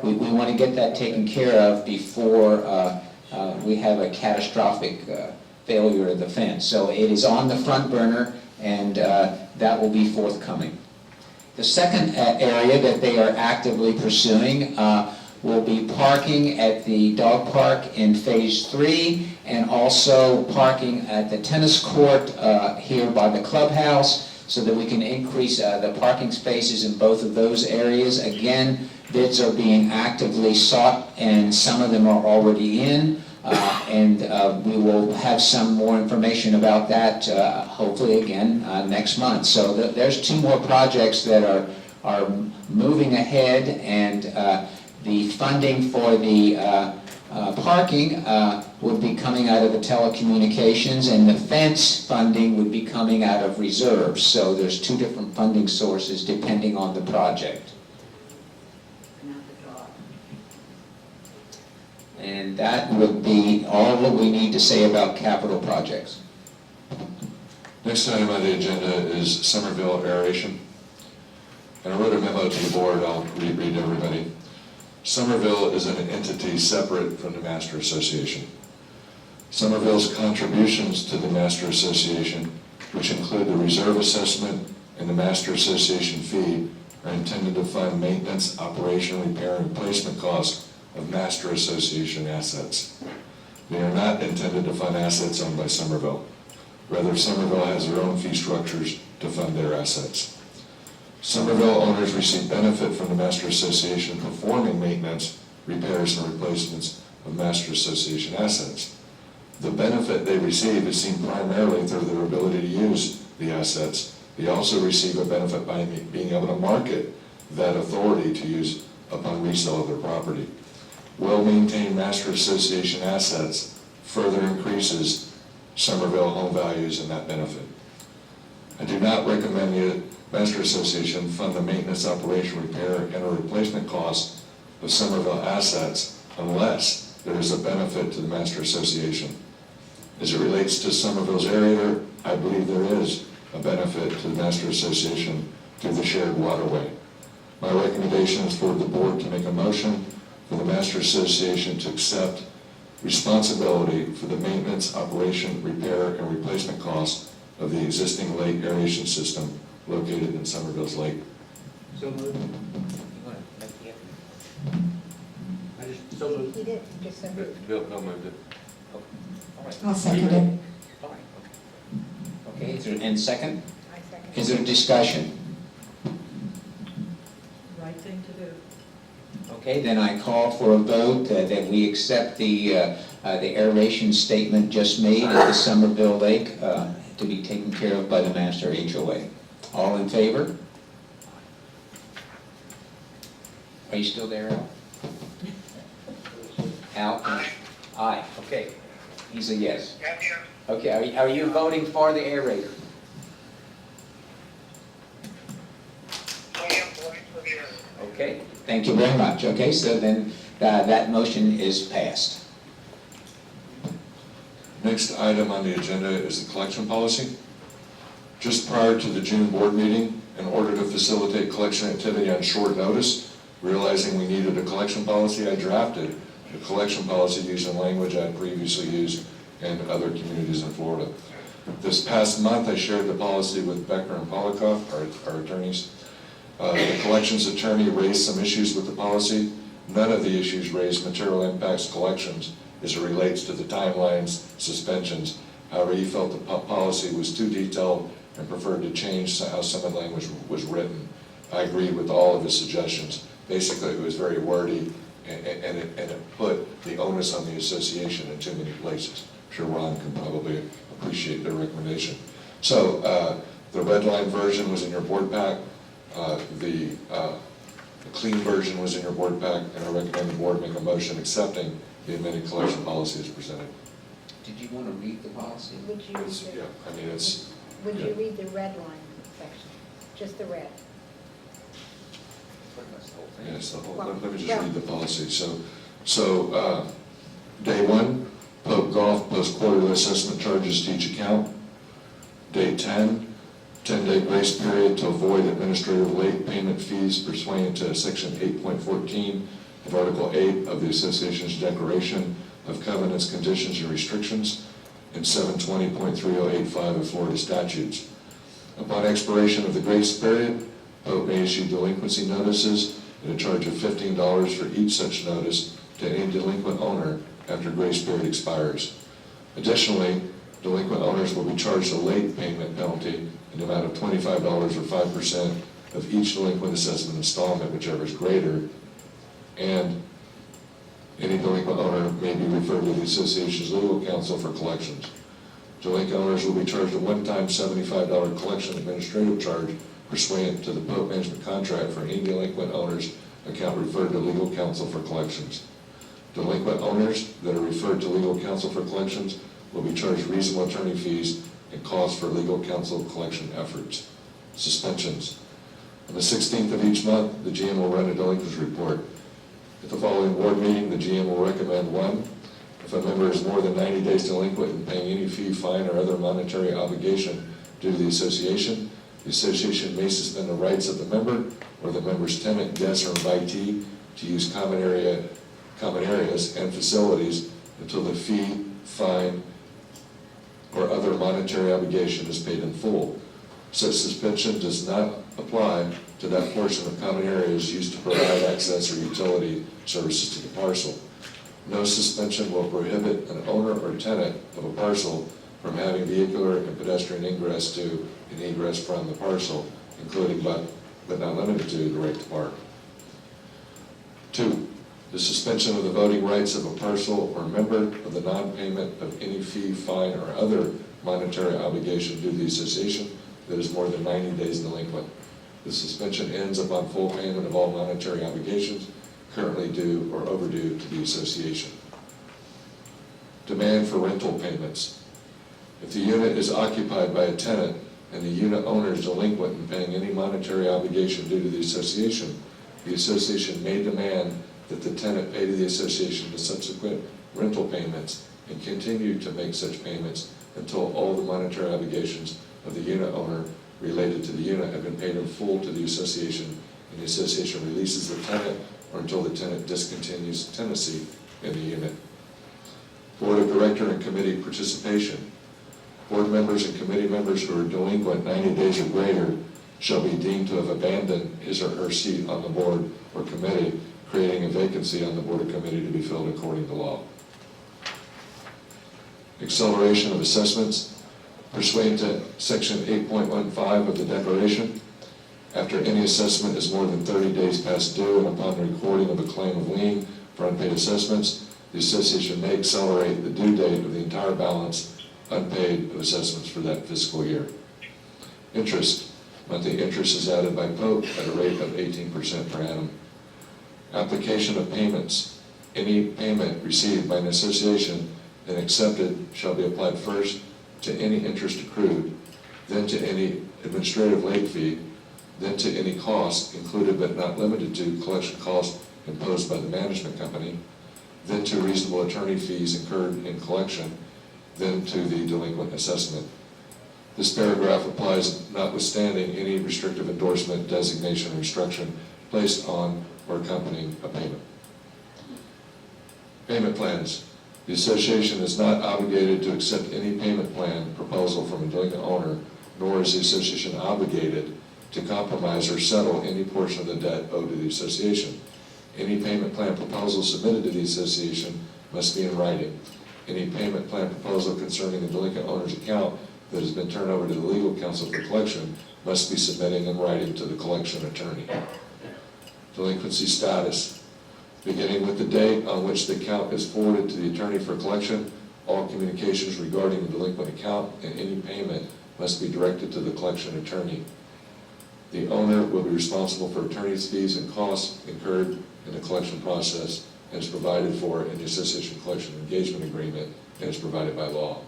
we want to get that taken care of before we have a catastrophic failure of the fence. So it is on the front burner, and that will be forthcoming. The second area that they are actively pursuing will be parking at the dog park in Phase 3 and also parking at the tennis court here by the clubhouse so that we can increase the parking spaces in both of those areas. Again, bids are being actively sought and some of them are already in. And we will have some more information about that hopefully again next month. So there's 2 more projects that are moving ahead, and the funding for the parking would be coming out of the telecommunications, and the fence funding would be coming out of reserves. So there's 2 different funding sources depending on the project. And that would be all that we need to say about capital projects. Next item on the agenda is Somerville aeration. And I wrote a memo to the board, I'll read to everybody. Somerville is an entity separate from the Master Association. Somerville's contributions to the Master Association, which include the reserve assessment and the Master Association fee, are intended to fund maintenance, operation, repair, and replacement costs of Master Association assets. They are not intended to fund assets owned by Somerville. Rather, Somerville has their own fee structures to fund their assets. Somerville owners receive benefit from the Master Association performing maintenance, repairs, and replacements of Master Association assets. The benefit they receive is seen primarily through their ability to use the assets. They also receive a benefit by being able to market that authority to use upon resale of their property. Well-maintained Master Association assets further increases Somerville home values and that benefit. I do not recommend the Master Association fund the maintenance, operation, repair, and or replacement costs of Somerville assets unless there is a benefit to the Master Association. As it relates to Somerville's area, I believe there is a benefit to the Master Association through the shared waterway. My recommendation is for the board to make a motion for the Master Association to accept responsibility for the maintenance, operation, repair, and replacement costs of the existing lake aeration system located in Somerville's lake. So moved. You want to make the I just, so moved. He did, he just said. Bill moved it. Okay. All right. I'll second it. All right, okay. Okay, and second? I second. Is there discussion? Right thing to do. Okay, then I call for a vote that we accept the aeration statement just made at the Somerville Lake to be taken care of by the Master HOA. All in favor? Are you still there, Al? Al? Aye, okay. He's a yes. Yeah, yeah. Okay, are you voting for the aerator? I am voting for the area. Okay, thank you very much. Okay, so then that motion is passed. Next item on the agenda is the collection policy. Just prior to the June board meeting, in order to facilitate collection activity on short notice, realizing we needed a collection policy, I drafted a collection policy using language I had previously used in other communities in Florida. This past month, I shared the policy with Becker and Polikoff, our attorneys. The collections attorney raised some issues with the policy. None of the issues raised material impacts collections as it relates to the timelines, suspensions. However, he felt the policy was too detailed and preferred to change how some of the language was written. I agreed with all of his suggestions. Basically, it was very wordy and it put the onus on the association in too many places. I'm sure Ron can probably appreciate their recommendation. So the red line version was in your board pack. The clean version was in your board pack, and I recommend the board make a motion accepting the amended collection policy as presented. Did you want to read the policy? Would you read Yeah, I mean, it's, Would yeah. you read the red line section, just the red? Yes, let me just read the policy. So day one, Pope Golf post quarterly assessment charges to each account. Day 10-day grace period to avoid administrative late payment fees pursuant to section 8.14 of Article 8 of the Association's Declaration of Covenants, Conditions, and Restrictions and 720.3085 of Florida statutes. Upon expiration of the grace period, Pope may issue delinquency notices and a charge of $15 for each such notice to any delinquent owner after grace period expires. Additionally, delinquent owners will be charged a late payment penalty in the amount of $25 or 5% of each delinquent assessment installment, whichever is greater, and any delinquent owner may be referred to the association's legal counsel for collections. Delinquent owners will be charged a one-time $75 collection administrative charge pursuant to the boat management contract for any delinquent owner's account referred to legal counsel for collections. Delinquent owners that are referred to legal counsel for collections will be charged reasonable attorney fees and costs for legal counsel collection efforts. Suspensions. On the 16th of each month, the GM will run a delinquency report. At the following board meeting, the GM will recommend 1, if a member is more than 90 days delinquent in paying any fee, fine, or other monetary obligation due to the association may suspend the rights of the member or the member's tenant, guest, or invitee to use common areas and facilities until the fee, fine, or other monetary obligation is paid in full. Such suspension does not apply to that portion of common areas used to provide access or utility services to the parcel. No suspension will prohibit an owner or tenant of a parcel from having vehicular and pedestrian ingress to and egress from the parcel, including but not limited to the right to park. 2, the suspension of the voting rights of a parcel or member of the non-payment of any fee, fine, or other monetary obligation due to the association that is more than 90 days delinquent. The suspension ends upon full payment of all monetary obligations currently due or overdue to the association. Demand for rental payments. If the unit is occupied by a tenant and the unit owner is delinquent in paying any monetary obligation due to the association may demand that the tenant pay to the association the subsequent rental payments and continue to make such payments until all the monetary obligations of the unit owner related to the unit have been paid in full to the association, and the association releases the tenant or until the tenant discontinues tenancy in the unit. Board of Director and Committee participation. Board members and committee members who are delinquent 90 days or greater shall be deemed to have abandoned his or her seat on the board or committee, creating a vacancy on the board or committee to be filled according to law. Acceleration of assessments. Pursuant to Section 8.15 of the Declaration, after any assessment is more than 30 days past due and upon the recording of a claim of lien for unpaid assessments, the association may accelerate the due date of the entire balance unpaid of assessments for that fiscal year. Interest. Monthly interest is added by POPE at a rate of 18% per annum. Application of payments. Any payment received by an association and accepted shall be applied first to any interest accrued, then to any administrative late fee, then to any cost included but not limited to collection costs imposed by the management company, then to reasonable attorney fees incurred in collection, then to the delinquent assessment. This paragraph applies notwithstanding any restrictive endorsement, designation, or instruction placed on or accompanying a payment. Payment plans. The association is not obligated to accept any payment plan proposal from a delinquent owner, nor is the association obligated to compromise or settle any portion of the debt owed to the association. Any payment plan proposal submitted to the association must be in writing. Any payment plan proposal concerning the delinquent owner's account that has been turned over to the legal counsel for collection must be submitted in writing to the collection attorney. Delinquency status. Beginning with the date on which the account is forwarded to the attorney for collection, all communications regarding the delinquent account and any payment must be directed to the collection attorney. The owner will be responsible for attorney's fees and costs incurred in the collection process and is provided for in the association collection engagement agreement and is provided by law.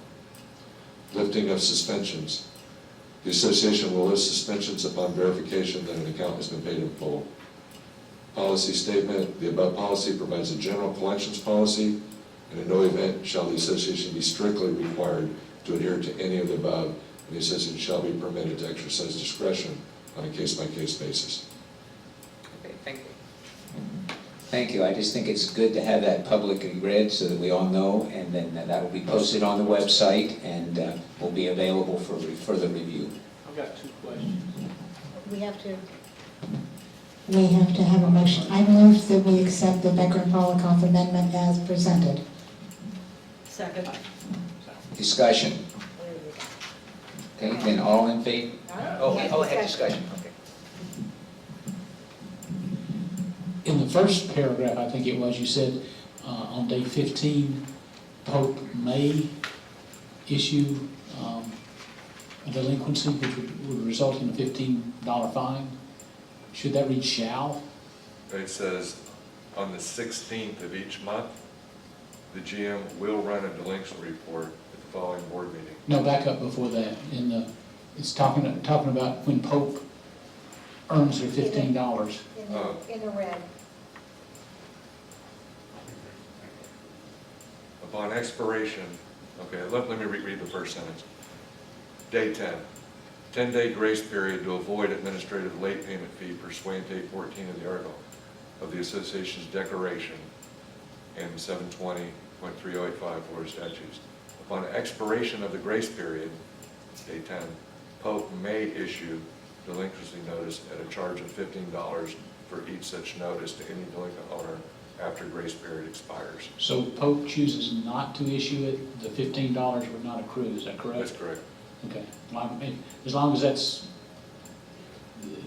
Lifting of suspensions. The association will lift suspensions upon verification that an account has been paid in full. Policy statement. The above policy provides a general collections policy, and in no event shall the association be strictly required to adhere to any of the above, and the association shall be permitted to exercise discretion on a case-by-case basis. Okay, thank you. Thank you. I just think it's good to have that publicly read so that we all know, and then that will be posted on the website and will be available for further review. I've got 2 questions. We have to, we have to have a motion. I move that we accept the Becker and Polikoff amendment as presented. Second. Discussion. Okay, then all in favor? Oh, had discussion, okay. In the first paragraph, I think it was, you said on day 15, Pope may issue a delinquency which would result in a $15 fine. Should that read shall? It says, on the 16th of each month, the GM will run a delinquency report at the following board meeting. No, back up before that. It's talking about when Pope earns their $15. In the red. Upon expiration, okay, let me read the first sentence. Day 10, 10-day grace period to avoid administrative late payment fee pursuant to 14 of the article of the association's declaration and 720.3085 Florida statutes. Upon expiration of the grace period, day 10, Pope may issue delinquency notice at a charge of $15 for each such notice to any delinquent owner after grace period expires. So Pope chooses not to issue it, the $15 would not accrue, is that correct? That's correct. Okay, well, I mean, as long as that's.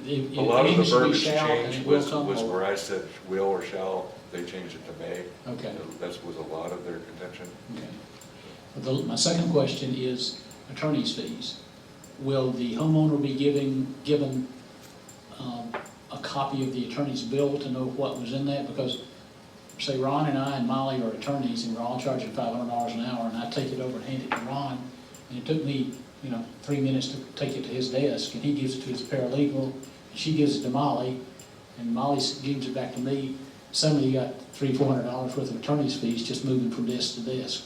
A lot of the verbiage change was where I said will or shall, they changed it to may. Okay. That was a lot of their contention. Okay. My second question is attorney's fees. Will the homeowner be given a copy of the attorney's bill to know what was in that? Because, say, Ron and I and Molly are attorneys, and we're all charging $500 an hour, and I take it over and hand it to Ron, and it took me 3 minutes to take it to his desk, and he gives it to his paralegal, and she gives it to Molly, and Molly gives it back to me. Suddenly you got $300-400 worth of attorney's fees just moving from desk to desk.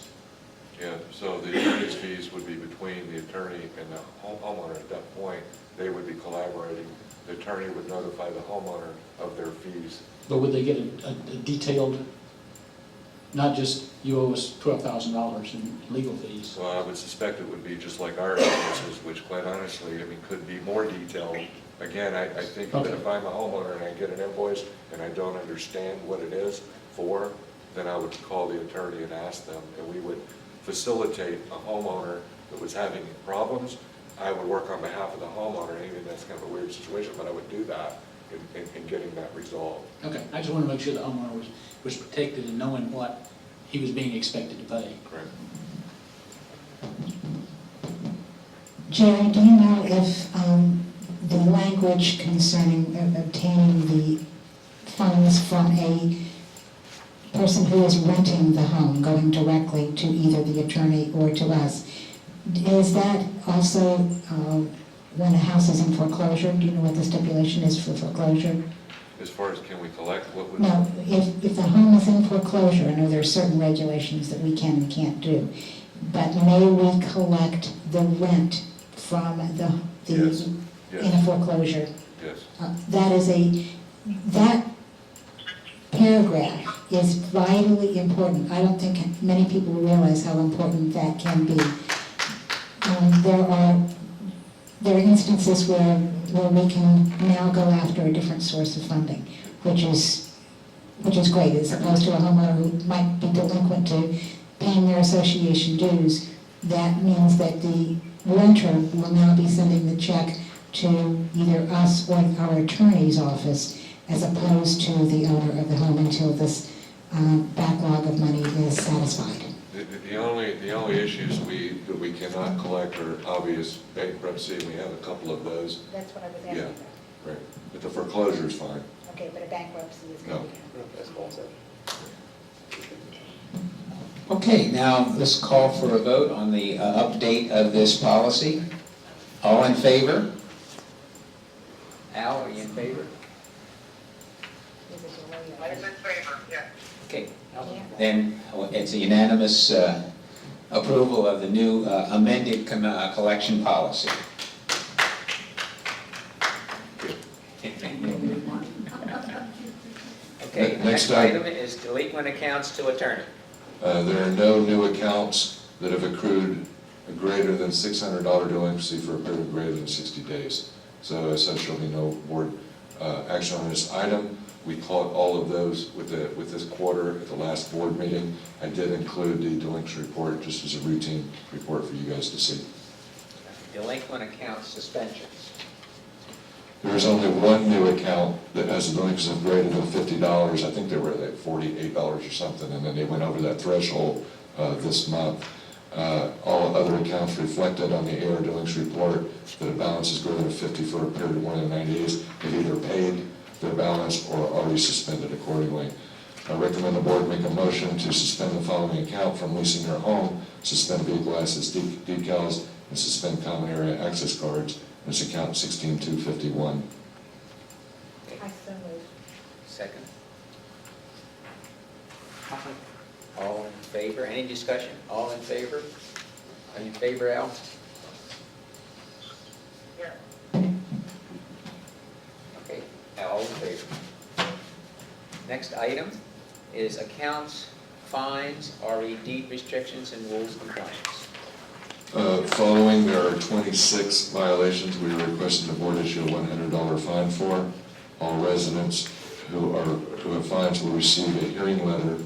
Yeah, so the attorney's fees would be between the attorney and the homeowner. At that point, they would be collaborating. The attorney would notify the homeowner of their fees. But would they get a detailed, not just you owe us $12,000 in legal fees? So I would suspect it would be just like our invoices, which quite honestly, could be more detailed. Again, I think that if I'm a homeowner and I get an invoice and I don't understand what it is for, then I would call the attorney and ask them, and we would facilitate a homeowner that was having problems. I would work on behalf of the homeowner, and even that's kind of a weird situation, but I would do that in getting that resolved. Okay, I just want to make sure the homeowner was protected in knowing what he was being expected to pay. Correct. Jerry, do you know if the language concerning obtaining the funds from a person who is renting the home, going directly to either the attorney or to us, is that also when a house is in foreclosure? Do you know what the stipulation is for foreclosure? As far as can we collect, what would... No, if the home is in foreclosure, I know there are certain regulations that we can and can't do, but may we collect the rent from Yes. in a foreclosure? Yes. That paragraph is vitally important. I don't think many people realize how important that can be. There are instances where we can now go after a different source of funding, which is great, as opposed to a homeowner who might be delinquent to paying their association dues. That means that the renter will now be sending the check to either us or our attorney's office, as opposed to the owner of the home until this backlog of money is satisfied. The only issues that we cannot collect are obvious bankruptcy, and we have a couple of those. That's what I was asking Yeah, about. right. But the foreclosure is fine. Okay, but a bankruptcy is No. going to That's all set. Okay, now let's call for a vote on the update of this policy. All in favor? Al, are you in favor? I'm in favor, yeah. Okay, then it's a unanimous approval of the new amended collection policy. Okay, Next next item is delinquent accounts to attorney. There are no new accounts that have accrued a greater than $600 delinquency for a period greater than 60 days. So essentially no board action on this item. We caught all of those with this quarter at the last board meeting. I did include the delinquency report just as a routine report for you guys to see. Delinquent account suspensions. There is only one new account that has a delinquency greater than $50. I think they were at $48 or something, and then they went over that threshold this month. All other accounts reflected on the AR delinquency report that a balance is greater than 50 for a period of more than 90 days have either paid their balance or already suspended accordingly. I recommend the board make a motion to suspend the following account from leasing their home, suspend vehicle assets decals, and suspend common area access cards. This account 16251. I so moved. Second. All in favor? Any discussion? All in favor? Are you in favor, Al? Yes. Okay, all in favor. Next item is accounts, fines, RE deed restrictions, and rules compliance. Following, there are 26 violations we are requesting the board issue a $100 fine for. All residents who have fines will receive a hearing letter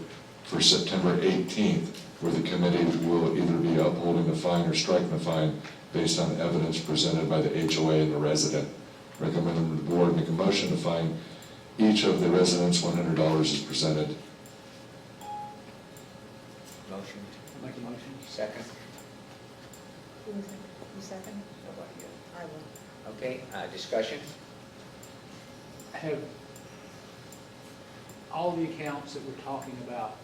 for September 18th, where the committee will either be upholding the fine or striking the fine based on evidence presented by the HOA and the resident. Recommend the board make a motion to fine each of the residents $100 as presented. Motion, Make a motion. second. Who was it? You second? Nobody yet. I will. Okay, discussion? Have all the accounts that we're talking about,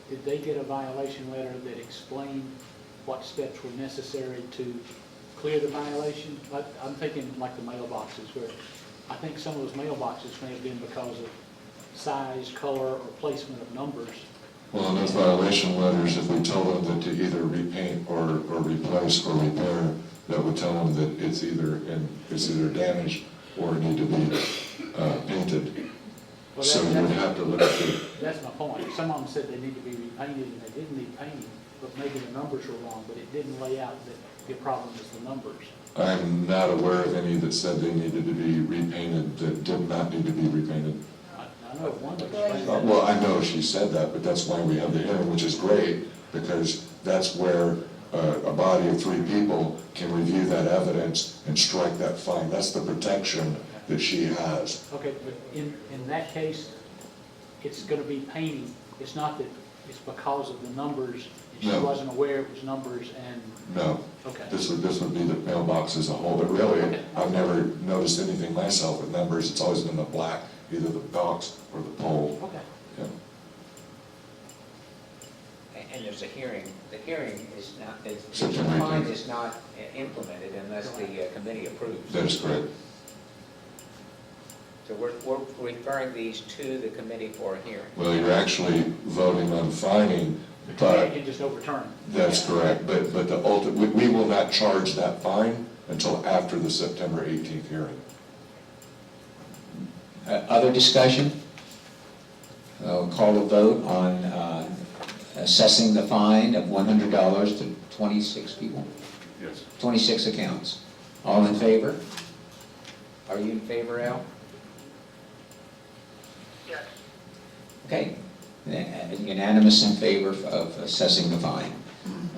did they get a violation letter that explained what steps were necessary to clear the violation? I'm thinking like the mailboxes, where I think some of those mailboxes may have been because of size, color, or placement of numbers. Well, in those violation letters, if we tell them that to either repaint or replace or repair, that would tell them that it's either damaged or need to be painted. Well, So you would have to look at the, That's my point. Some of them said they need to be repainted and they didn't need painting, but maybe the numbers were wrong, but it didn't lay out that the problem is the numbers. I'm not aware of any that said they needed to be repainted that did not need to be repainted. I know one that Well, I know she said that, but that's why we have the hearing, which is great, because that's where a body of 3 people can review that evidence and strike that fine. That's the protection that she has. Okay, but in that case, it's gonna be painting. It's not that it's because of the numbers. She No. wasn't aware it was numbers and, No, okay. this would be the mailbox as a whole, but really, I've never noticed anything myself with numbers. It's always been the black, either the box or the pole. Okay. Yeah. And there's a hearing. The hearing is not, the September fine 18th. is not implemented unless the committee approves. That is correct. So we're referring these to the committee for a hearing. Well, you're actually voting on fining, The but committee can just overturn. that's correct. But the ultimate, we will not charge that fine until after the September 18th hearing. Other discussion? I'll call a vote on assessing the fine of $100 to 26 people, Yes. 26 accounts. All in favor? Are you in favor, Al? Yes. Okay, unanimous in favor of assessing the fine.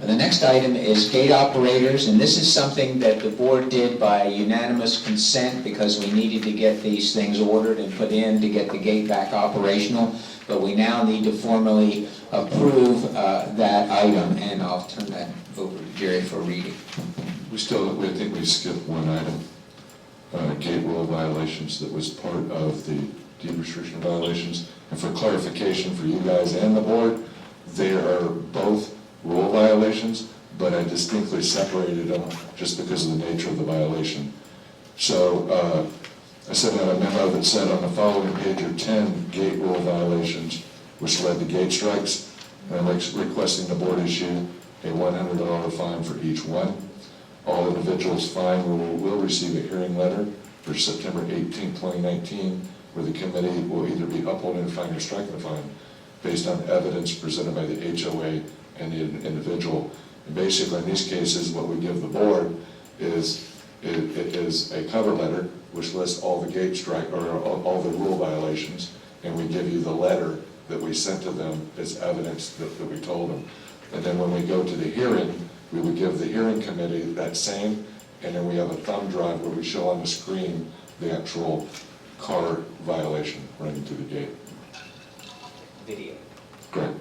The next item is gate operators, and this is something that the board did by unanimous consent because we needed to get these things ordered and put in to get the gate back operational, but we now need to formally approve that item, and I'll turn that over to Jerry for reading. I think we skipped one item, gate rule violations that was part of the deed restriction violations. And for clarification for you guys and the board, they are both rule violations, but I distinctly separated them just because of the nature of the violation. So I sent out a memo that said on the following page are 10 gate rule violations, which led to gate strikes. And I'm requesting the board issue a $100 fine for each one. All individuals fined will receive a hearing letter for September 18, 2019, where the committee will either be upholding the fine or striking the fine based on evidence presented by the HOA and the individual. And basically, in these cases, what we give the board is a cover letter which lists all the gate strike, or all the rule violations, and we give you the letter that we sent to them as evidence that we told them. And then when we go to the hearing, we would give the hearing committee that same, and then we have a thumb drive where we show on the screen the actual car violation running through the gate. Video. Correct.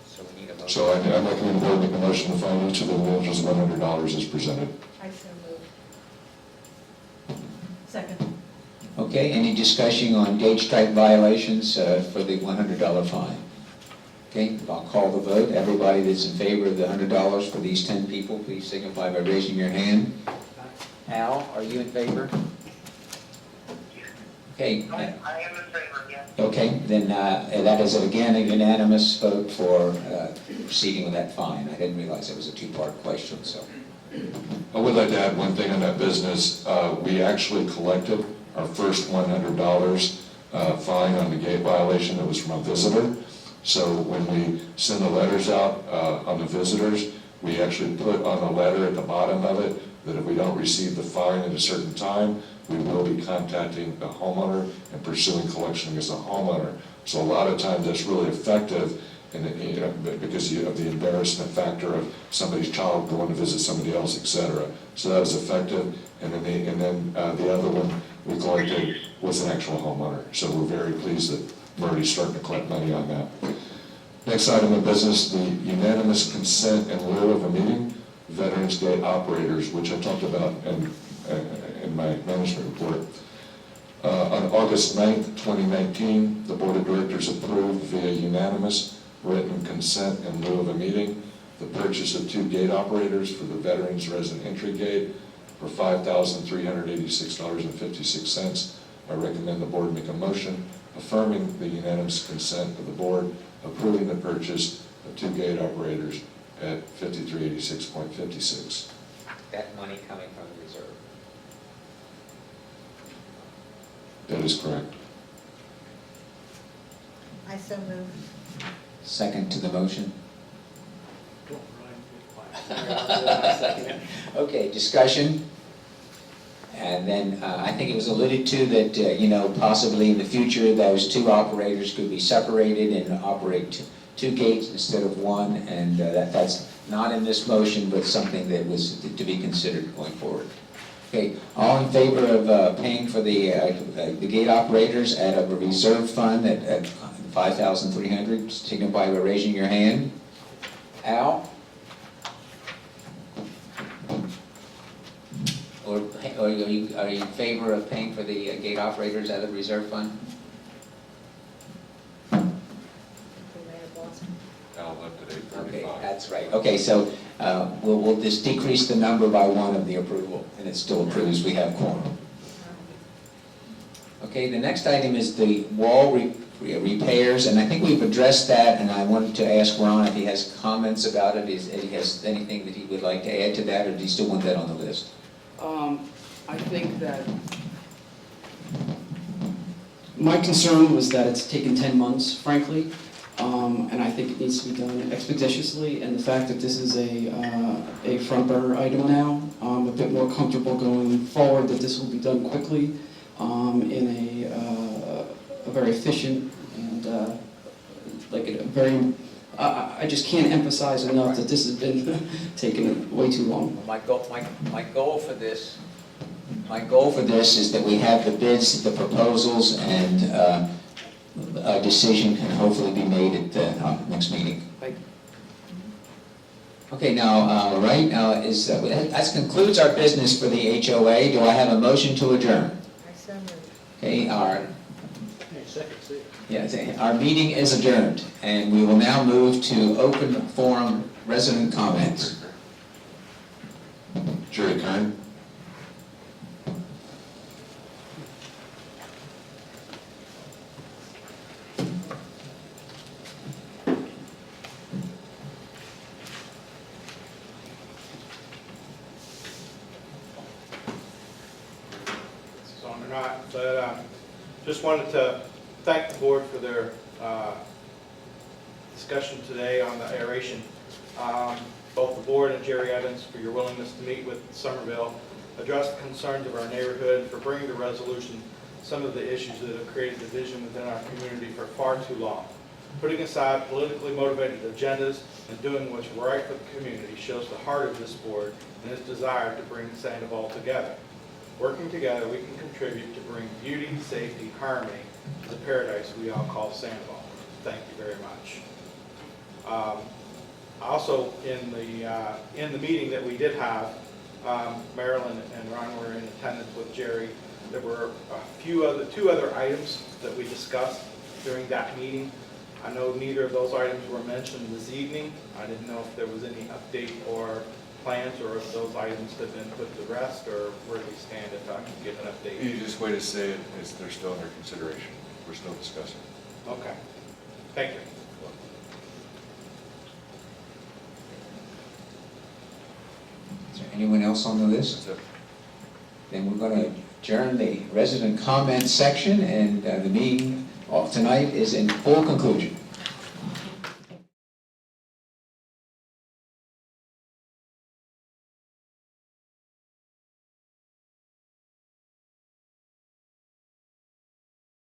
So we need a motion. So I recommend the board make a motion to fine each of the individuals $100 as presented. I so move. Second. Okay, any discussion on gate strike violations for the $100 fine? Okay, I'll call the vote. Everybody that's in favor of the $100 for these 10 people, please signify by raising your hand. Al, are you in favor? Okay, I am in favor, yes. okay, then that is again a unanimous vote for proceeding with that fine. I didn't realize it was a two-part question, so. I would like to add one thing on that business. We actually collected our first $100 fine on the gate violation that was from a visitor. So when we send the letters out on the visitors, we actually put on the letter at the bottom of it that if we don't receive the fine at a certain time, we will be contacting the homeowner and pursuing collection against the homeowner. So a lot of times that's really effective, and because of the embarrassment factor of somebody's child going to visit somebody else, etc. So that was effective. And then the other one we collected was an actual homeowner. So we're very pleased that we're already starting to collect money on that. Next item of business, the unanimous consent in lieu of a meeting, Veterans Day operators, which I talked about in my management report. On August 9th, 2019, the Board of Directors approved via unanimous written consent in lieu of a meeting the purchase of 2 gate operators for the Veterans Resident Entry Gate for $5,386.56. I recommend the board make a motion affirming the unanimous consent of the board approving the purchase of 2 gate operators at $5,386.56. That money coming from the reserve. That is correct. I so move. Second to the motion. Okay, discussion. And then I think it was alluded to that, possibly in the future, those 2 operators could be separated and operate 2 gates instead of 1. And that's not in this motion, but something that was to be considered going forward. Okay, all in favor of paying for the gate operators out of a reserve fund at $5,300, signify by raising your hand. Al? Or are you in favor of paying for the gate operators out of the reserve fund? Al left at 8:35. Okay, that's right. Okay, so we'll just decrease the number by 1 of the approval, and it still approves. We have quorum. Okay, the next item is the wall repairs, and I think we've addressed that, and I wanted to ask Ron if he has comments about it, if he has anything that he would like to add to that, or do you still want that on the list? I think that my concern was that it's taken 10 months, frankly, and I think it needs to be done expeditiously, and the fact that this is a front burner item now, I'm a bit more comfortable going forward that this will be done quickly in a very efficient and I just can't emphasize enough that this has been taking way too long. My goal for this is that we have the bids, the proposals, and a decision can hopefully be made at the next meeting. Okay, now, that concludes our business for the HOA. Do I have a motion to adjourn? I so move. Okay, our meeting is adjourned, and we will now move to open forum resident comments. Jerry Kern. It's on or not, but just wanted to thank the board for their discussion today on the aeration. Both the board and Jerry Evans for your willingness to meet with Somerville address the concerns of our neighborhood, and for bringing to resolution some of the issues that have created division within our community for far too long. Putting aside politically motivated agendas and doing what's right for the community shows the heart of this board and its desire to bring Sandoval together. Working together, we can contribute to bring beauty, safety, harmony to the paradise we all call Sandoval. Thank you very much. Also, in the meeting that we did have, Marilyn and Ron were in attendance with Jerry. There were two other items that we discussed during that meeting. I know neither of those items were mentioned this evening. I didn't know if there was any update or plans, or if those items have been put to rest, or where they stand, if I can get an update. The easiest way to say it is they're still under consideration. We're still discussing. Okay. Thank you. Is there anyone else on the list? That's it. Then we're going to adjourn the resident comment section, and the meeting of tonight is in full conclusion.